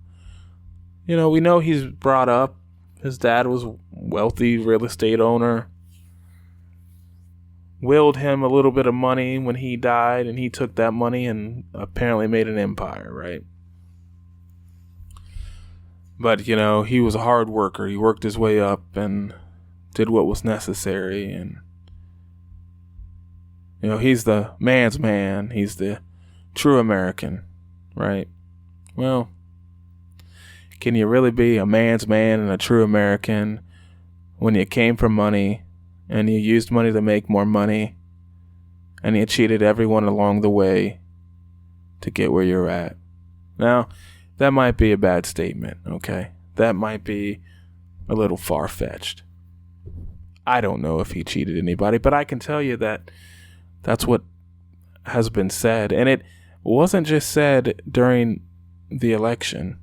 we know he's brought up. His dad was a wealthy real estate owner. Willed him a little bit of money when he died, and he took that money and apparently made an empire, right? But, he was a hard worker. He worked his way up and did what was necessary. And, he's the man's man. He's the true American, right? Well, can you really be a man's man and a true American when you came from money and you used money to make more money and you cheated everyone along the way to get where you're at? Now, that might be a bad statement, okay? That might be a little far-fetched. I don't know if he cheated anybody, but I can tell you that that's what has been said. And it wasn't just said during the election.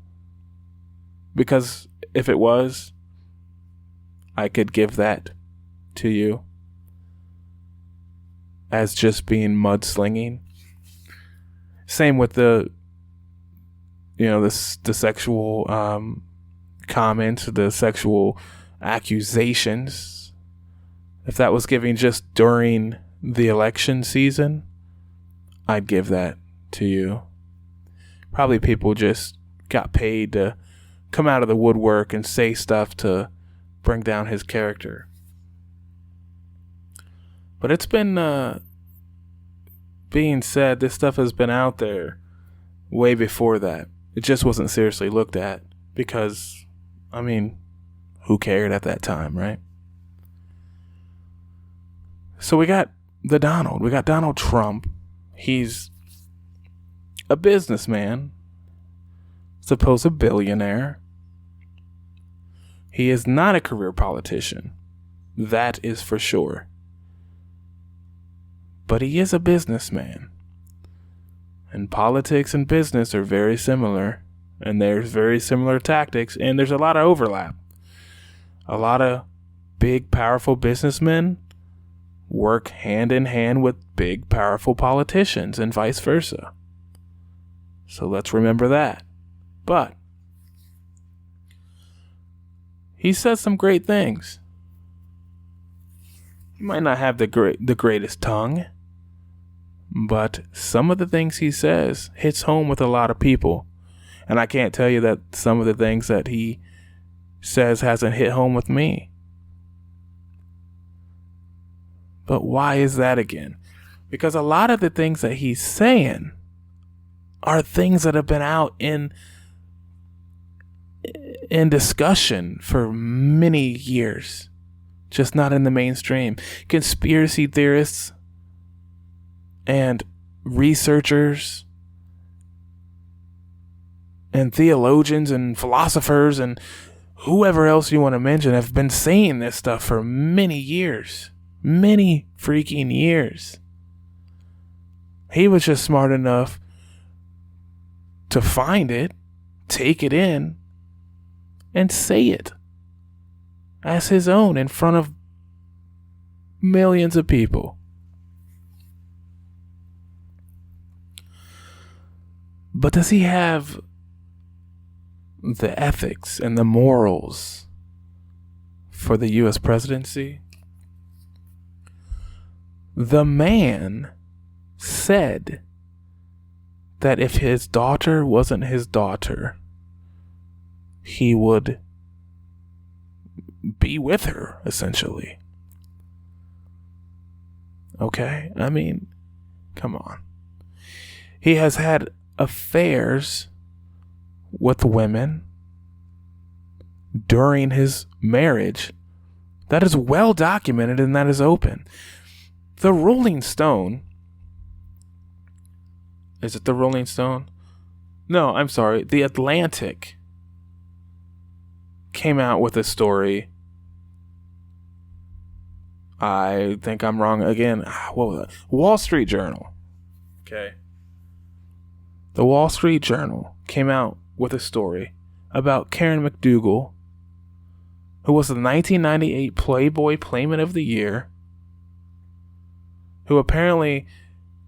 Because if it was, I could give that to you as just being mudslinging. Same with the sexual comments, the sexual accusations. If that was given just during the election season, I'd give that to you. Probably people just got paid to come out of the woodwork and say stuff to bring down his character. But it's been being said, this stuff has been out there way before that. It just wasn't seriously looked at because, I mean, who cared at that time, right? So we got Donald Trump. He's a businessman, supposed billionaire. He is not a career politician. That is for sure. But he is a businessman. And politics and business are very similar. And there's very similar tactics. And there's a lot of overlap. A lot of big, powerful businessmen work hand in hand with big, powerful politicians and vice versa. So let's remember that. But he says some great things. He might not have the greatest tongue, but some of the things he says hits home with a lot of people. And I can't tell you that some of the things that he says hasn't hit home with me. But why is that again? Because a lot of the things that he's saying are things that have been out in discussion for many years, just not in the mainstream. Conspiracy theorists and researchers and theologians and philosophers and whoever else you want to mention have been saying this stuff for many years. Many freaking years. He was just smart enough to find it, take it in, and say it as his own in front of millions of people. But does he have the ethics and the morals for the U.S. presidency? The man said that if his daughter wasn't his daughter, he would be with her, essentially. Okay? I mean, come on. He has had affairs with women during his marriage. That is well documented and that is open. The Rolling Stone. Is it the Rolling Stone? No, I'm sorry. The Atlantic came out with a story. I think I'm wrong again. What was that? Wall Street Journal. Okay. The Wall Street Journal came out with a story about Karen McDougal, who was the 1998 Playboy Playmate of the Year, who apparently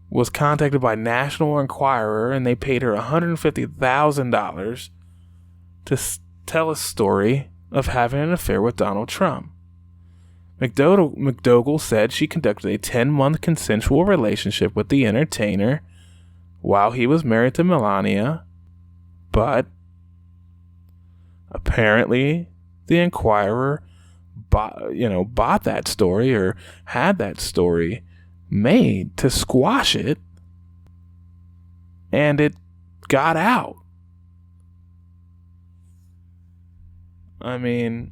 was contacted by National Enquirer and they paid her $150,000 to tell a story of having an affair with Donald Trump. McDougal said she conducted a 10-month consensual relationship with the entertainer while he was married to Melania, but apparently the Enquirer bought that story or had that story made to squash it, and it got out. I mean,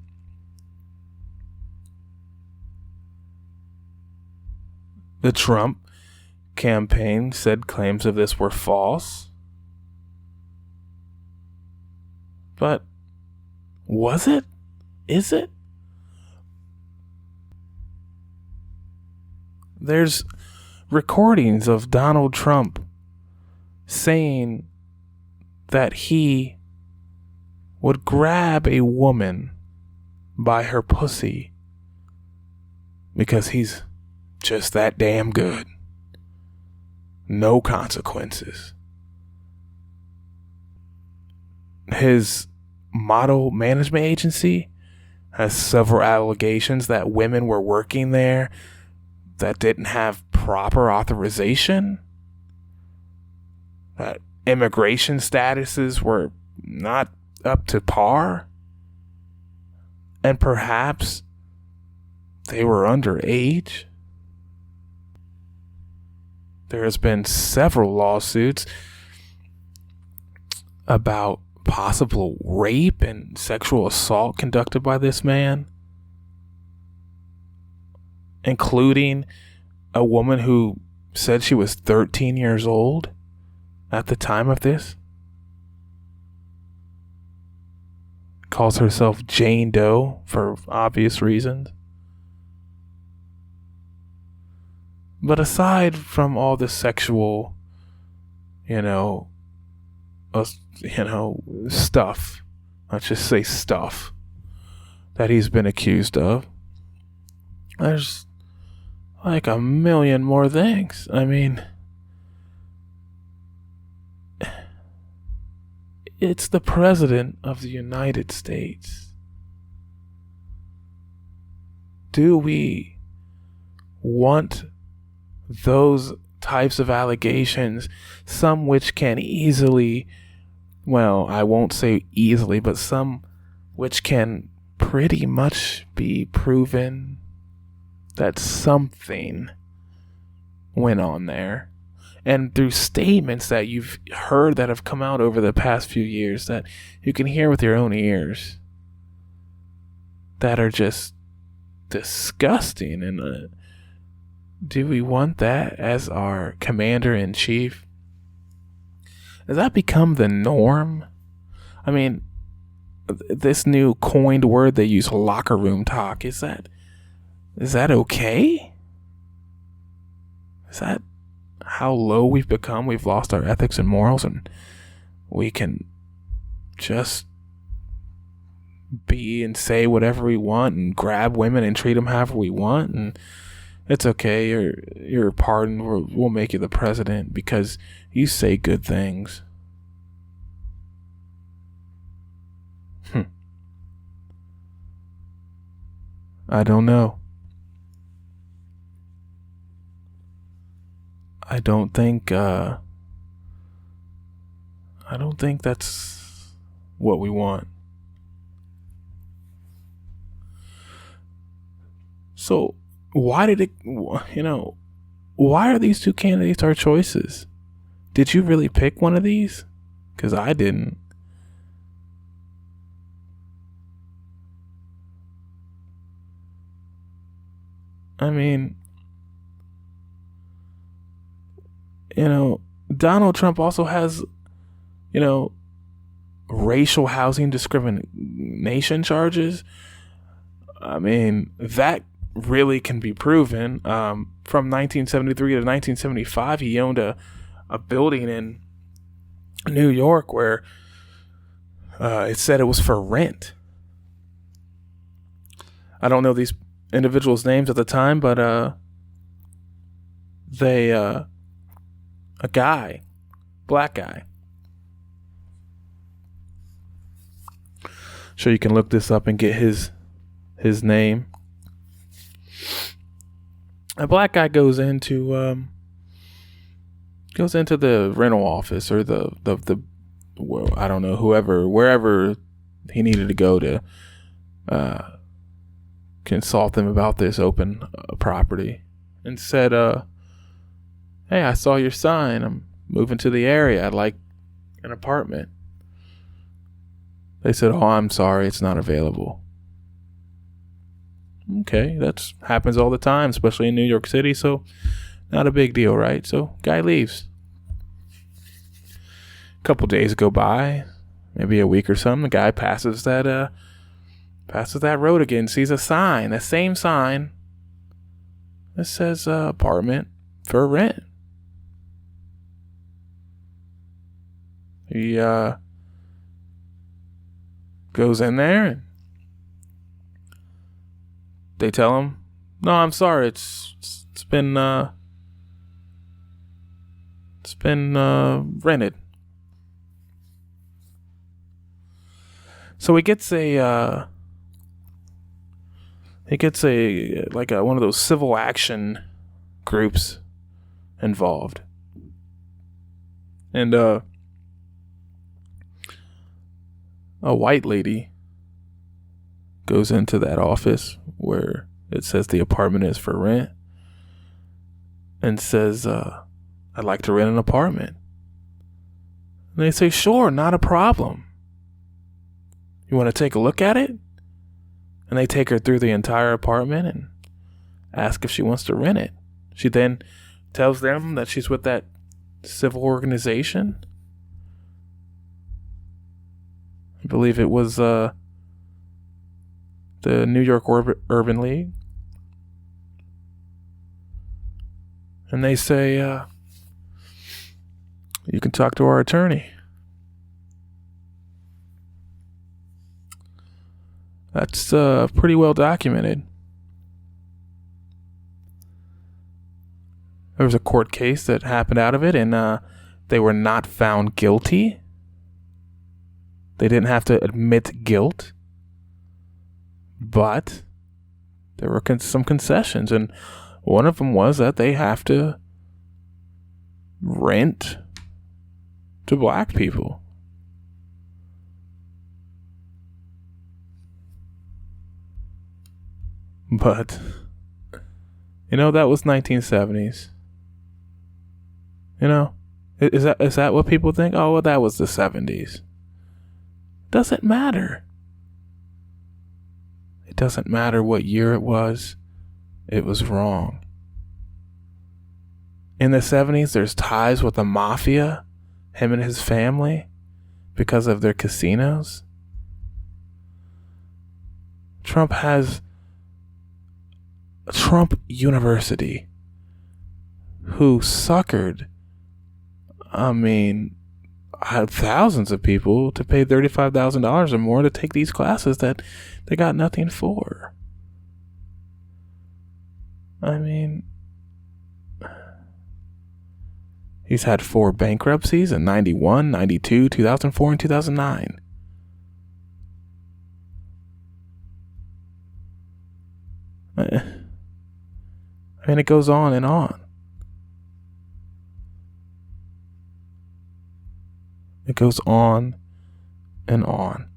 the Trump campaign said claims of this were false. But was it? Is it? There's recordings of Donald Trump saying that he would grab a woman by her pussy because he's just that damn good. No consequences. His model management agency has several allegations that women were working there that didn't have proper authorization, that immigration statuses were not up to par? And perhaps they were underage? There has been several lawsuits about possible rape and sexual assault conducted by this man, including a woman who said she was 13 years old at the time of this. Calls herself Jane Doe for obvious reasons. But aside from all the sexual, stuff, let's just say stuff that he's been accused of, there's like a million more things. I mean, it's the President of the United States. Do we want those types of allegations, some which can easily, well, I won't say easily, but some which can pretty much be proven that something went on there? And through statements that you've heard that have come out over the past few years that you can hear with your own ears, that are just disgusting. And do we want that as our commander-in-chief? Has that become the norm? I mean, this new coined word they use, locker room talk, is that okay? Is that how low we've become? We've lost our ethics and morals, and we can just be and say whatever we want and grab women and treat them however we want, and it's okay, you're pardoned, we'll make you the president because you say good things. I don't know. I don't think that's what we want. So why are these two candidates our choices? Did you really pick one of these? Because I didn't. I mean, Donald Trump also has, racial housing discrimination charges. I mean, that really can be proven. From 1973 to 1975, he owned a building in New York where it said it was for rent. I don't know these individuals' names at the time, but a black guy. Sure, you can look this up and get his name. A black guy goes into the rental office or the I don't know, wherever he needed to go to consult them about this open property, and said, hey, I saw your sign. I'm moving to the area. I'd like an apartment. They said, oh, I'm sorry, it's not available. Okay, that happens all the time, especially in New York City, so not a big deal, right? So guy leaves. A couple days go by, maybe a week or something. The guy passes that road again, sees a sign, the same sign that says apartment for rent. He goes in there and they tell him, no, I'm sorry, it's been rented. So he gets one of those civil action groups involved. And a white lady goes into that office where it says the apartment is for rent and says, I'd like to rent an apartment. And they say, sure, not a problem. You want to take a look at it? And they take her through the entire apartment and ask if she wants to rent it. She then tells them that she's with that civil organization. I believe it was the New York Urban League. And they say, you can talk to our attorney. That's pretty well documented. There was a court case that happened out of it, and they were not found guilty. They didn't have to admit guilt. But there were some concessions, and one of them was that they have to rent to black people. But, that was 1970s. Is that what people think? Oh, well, that was the 70s. Doesn't matter. It doesn't matter what year it was wrong. In the 70s, there's ties with the mafia, him and his family, because of their casinos. Trump has Trump University, who suckered, thousands of people to pay $35,000 or more to take these classes that they got nothing for. He's had 4 bankruptcies in 91, 92, 2004, and 2009. It goes on and on. It goes on and on.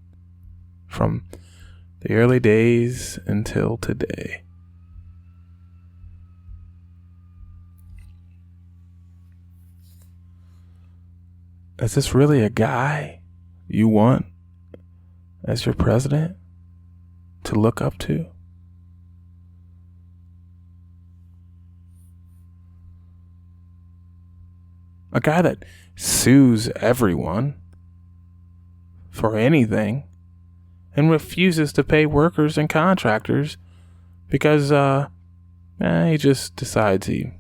From the early days until today. Is this really a guy you want as your president to look up to? A guy that sues everyone for anything and refuses to pay workers and contractors because he just decides he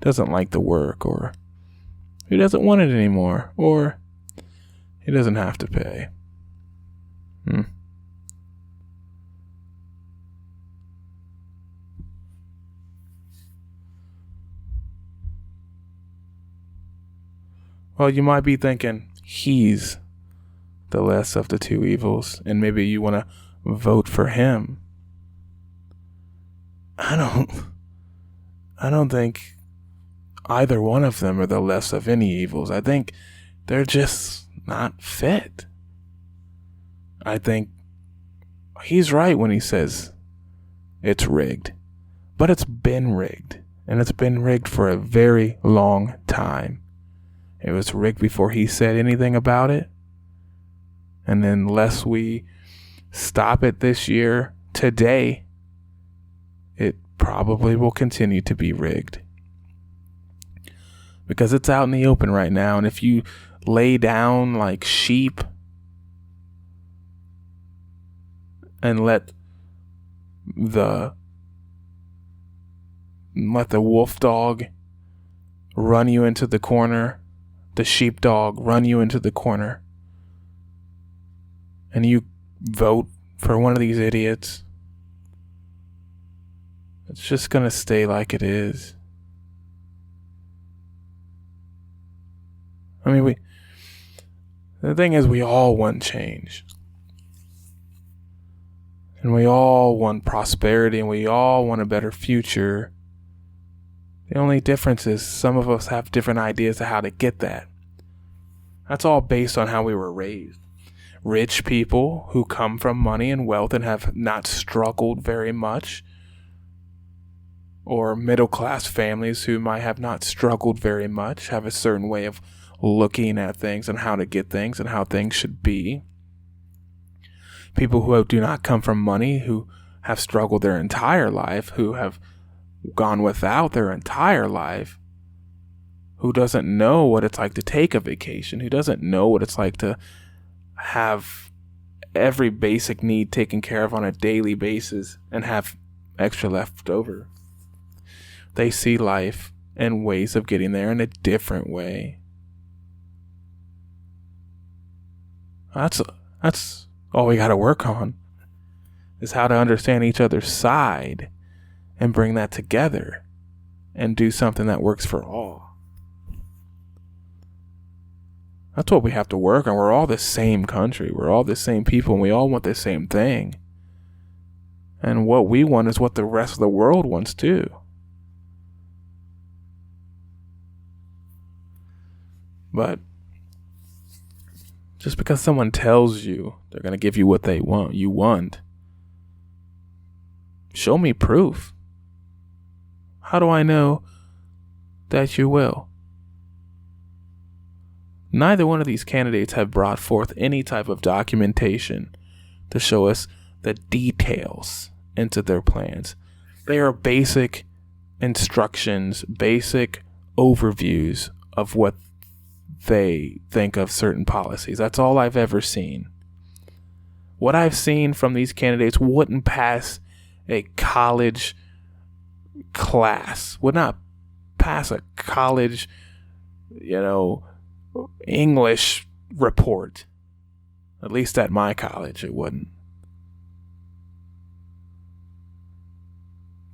doesn't like the work, or he doesn't want it anymore, or he doesn't have to pay. Well, you might be thinking he's the less of the two evils, and maybe you want to vote for him. I don't think either one of them are the less of any evils. I think they're just not fit. I think he's right when he says it's rigged, but it's been rigged, and it's been rigged for a very long time. It was rigged before he said anything about it. And unless we stop it this year, today, it probably will continue to be rigged. Because it's out in the open right now. And if you lay down like sheep and let the wolf dog run you into the corner, the sheepdog run you into the corner, and you vote for one of these idiots, it's just going to stay like it is. The thing is, we all want change. And we all want prosperity, and we all want a better future. The only difference is some of us have different ideas of how to get that. That's all based on how we were raised. rich people who come from money and wealth and have not struggled very much, or middle-class families who might have not struggled very much, have a certain way of looking at things and how to get things and how things should be. People who do not come from money, who have struggled their entire life, who have gone without their entire life, who doesn't know what it's like to take a vacation, who doesn't know what it's like to have every basic need taken care of on a daily basis and have extra left over. They see life and ways of getting there in a different way. That's all we got to work on, is how to understand each other's side and bring that together and do something that works for all. That's what we have to work on. We're all the same country. We're all the same people, and we all want the same thing. And what we want is what the rest of the world wants too. But just because someone tells you they're going to give you what you want, show me proof. How do I know that you will? Neither one of these candidates have brought forth any type of documentation to show us the details into their plans. They are basic instructions, basic overviews of what they think of certain policies. That's all I've ever seen. What I've seen from these candidates wouldn't pass a college class, would not pass a college, English report. At least at my college, it wouldn't.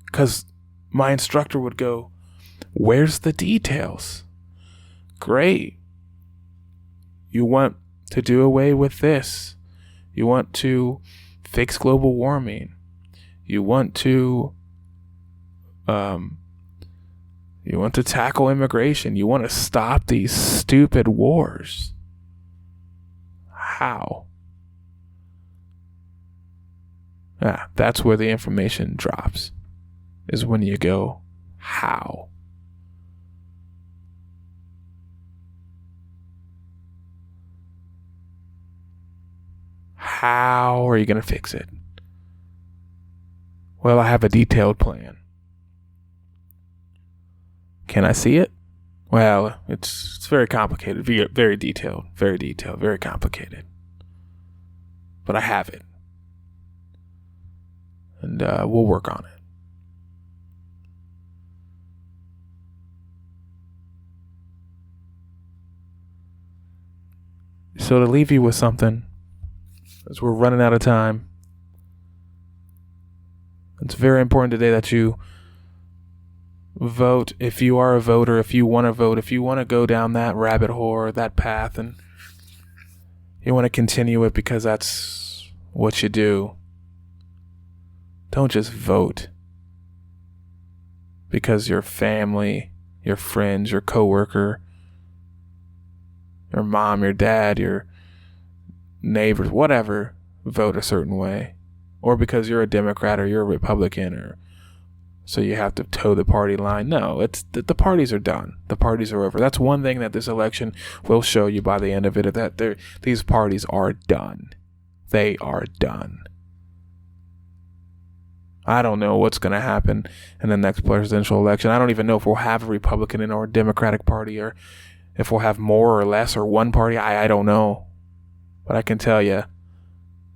Because my instructor would go, "Where's the details? Great. You want to do away with this. You want to fix global warming. You want to tackle immigration. You want to stop these stupid wars. How?" That's where the information drops, is when you go, how? How are you going to fix it? Well, I have a detailed plan. Can I see it? Well, it's very complicated, very detailed, very complicated. But I have it. And we'll work on it. So to leave you with something, as we're running out of time, it's very important today that you vote. If you are a voter, if you want to vote, if you want to go down that rabbit hole or that path and you want to continue it because that's what you do, don't just vote because your family, your friends, your coworker, your mom, your dad, your neighbors, whatever, vote a certain way, or because you're a Democrat or you're a Republican, or so you have to toe the party line. No, it's the parties are done. The parties are over. That's one thing that this election will show you by the end of it, that these parties are done. They are done. I don't know what's going to happen in the next presidential election. I don't even know if we'll have a Republican or a Democratic Party, or if we'll have more or less, or one party. I don't know. But I can tell you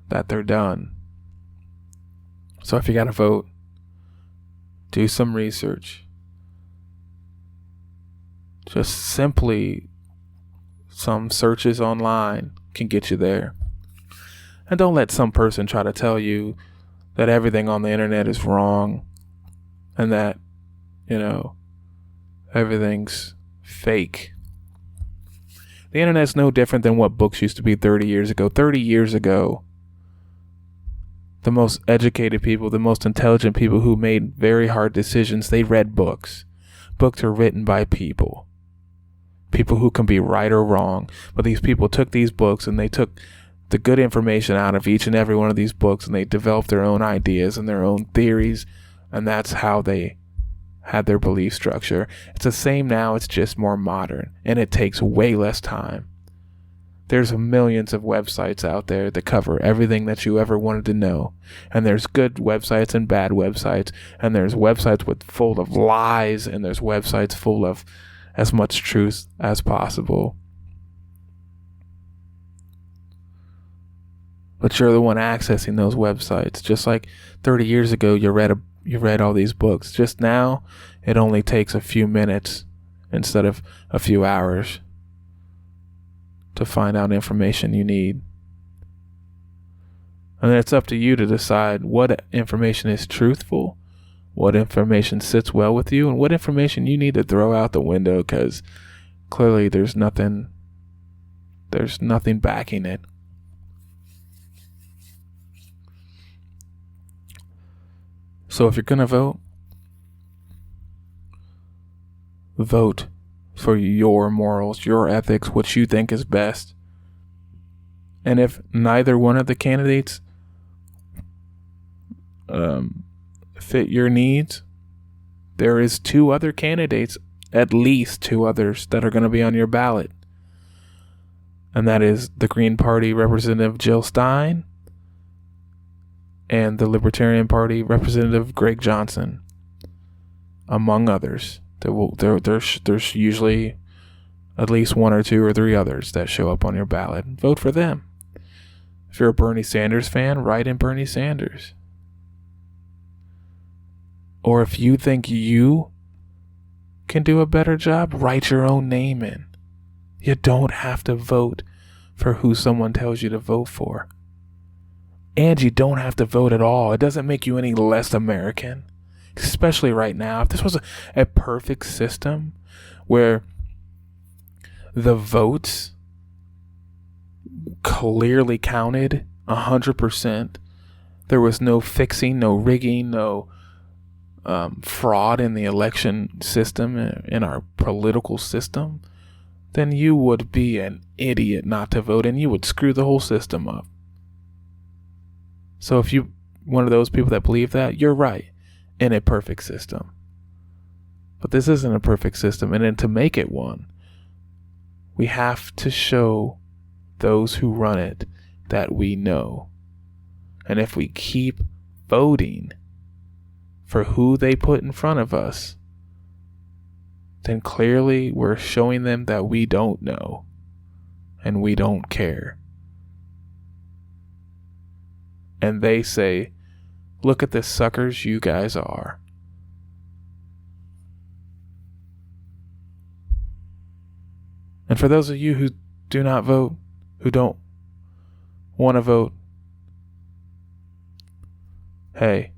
that they're done. So if you got to vote, do some research. Just simply some searches online can get you there. And don't let some person try to tell you that everything on the internet is wrong and that, everything's fake. The internet's no different than what books used to be 30 years ago. 30 years ago, the most educated people, the most intelligent people who made very hard decisions, they read books. Books are written by people. People who can be right or wrong. But these people took these books and they took the good information out of each and every one of these books, and they develop their own ideas and their own theories, and that's how they had their belief structure. It's the same now, it's just more modern, and it takes way less time. There's millions of websites out there that cover everything that you ever wanted to know, and there's good websites and bad websites, and there's websites full of lies, and there's websites full of as much truth as possible. But you're the one accessing those websites. Just like 30 years ago, you read all these books. Just now, it only takes a few minutes instead of a few hours to find out information you need. And then it's up to you to decide what information is truthful, what information sits well with you, and what information you need to throw out the window, because clearly there's nothing backing it. So if you're going to vote for your morals, your ethics, what you think is best. And if neither one of the candidates fit your needs, there is two other candidates, at least two others, that are going to be on your ballot. And that is the Green Party Representative Jill Stein and the Libertarian Party Representative Greg Johnson, among others. There's usually at least one or two or three others that show up on your ballot. Vote for them. If you're a Bernie Sanders fan, write in Bernie Sanders. Or if you think you can do a better job, write your own name in. You don't have to vote for who someone tells you to vote for. And you don't have to vote at all. It doesn't make you any less American. Especially right now. If this was a perfect system where the votes clearly counted 100%, there was no fixing, no rigging, no fraud in the election system, in our political system, then you would be an idiot not to vote, and you would screw the whole system up. So if you're one of those people that believe that, you're right. In a perfect system. But this isn't a perfect system, and then to make it one, we have to show those who run it that we know. And if we keep voting for who they put in front of us, then clearly we're showing them that we don't know and we don't care. And they say, look at the suckers you guys are. And for those of you who do not vote, who don't want to vote, hey,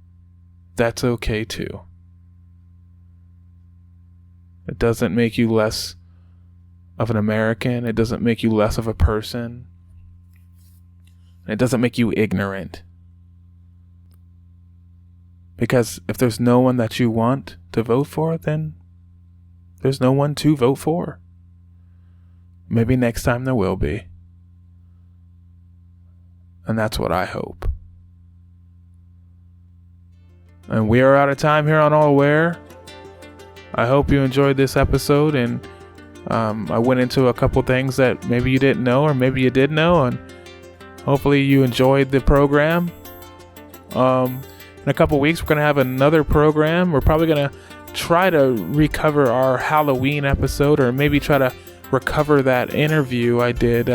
that's okay too. It doesn't make you less of an American. It doesn't make you less of a person. It doesn't make you ignorant. Because if there's no one that you want to vote for, then there's no one to vote for. Maybe next time there will be. And that's what I hope. And we are out of time here on All Aware. I hope you enjoyed this episode, and I went into a couple things that maybe you didn't know, or maybe you did know, and hopefully you enjoyed the program. In a couple weeks, we're going to have another program. We're probably going to try to recover our Halloween episode, or maybe try to recover that interview I did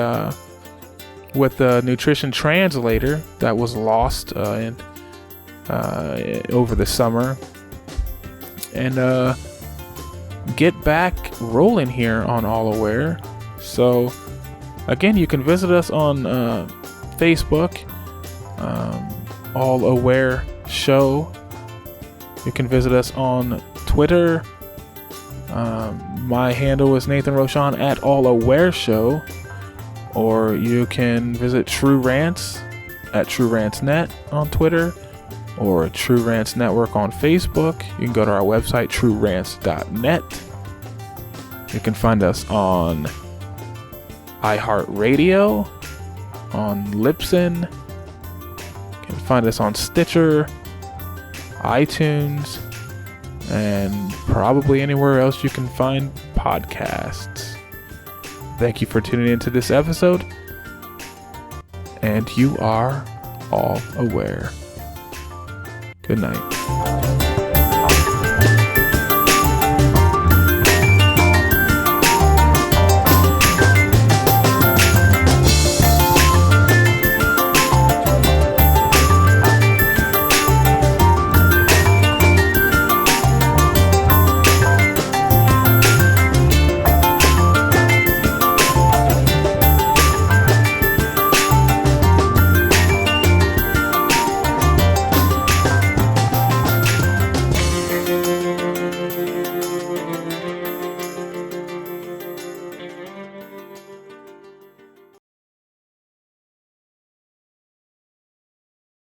with the nutrition translator that was lost over the summer. And get back rolling here on All Aware. So, again, you can visit us on Facebook, All Aware Show. You can visit us on Twitter. My handle is Nathan Roshawn at All Aware Show. Or you can visit TrueRants at TrueRantsNet on Twitter, or TrueRants Network on Facebook. You can go to our website, TrueRants.net. You can find us on iHeartRadio, on Libsyn. You can find us on Stitcher, iTunes, and probably anywhere else you can find podcasts. Thank you for tuning into this episode, and you are all aware. Good night.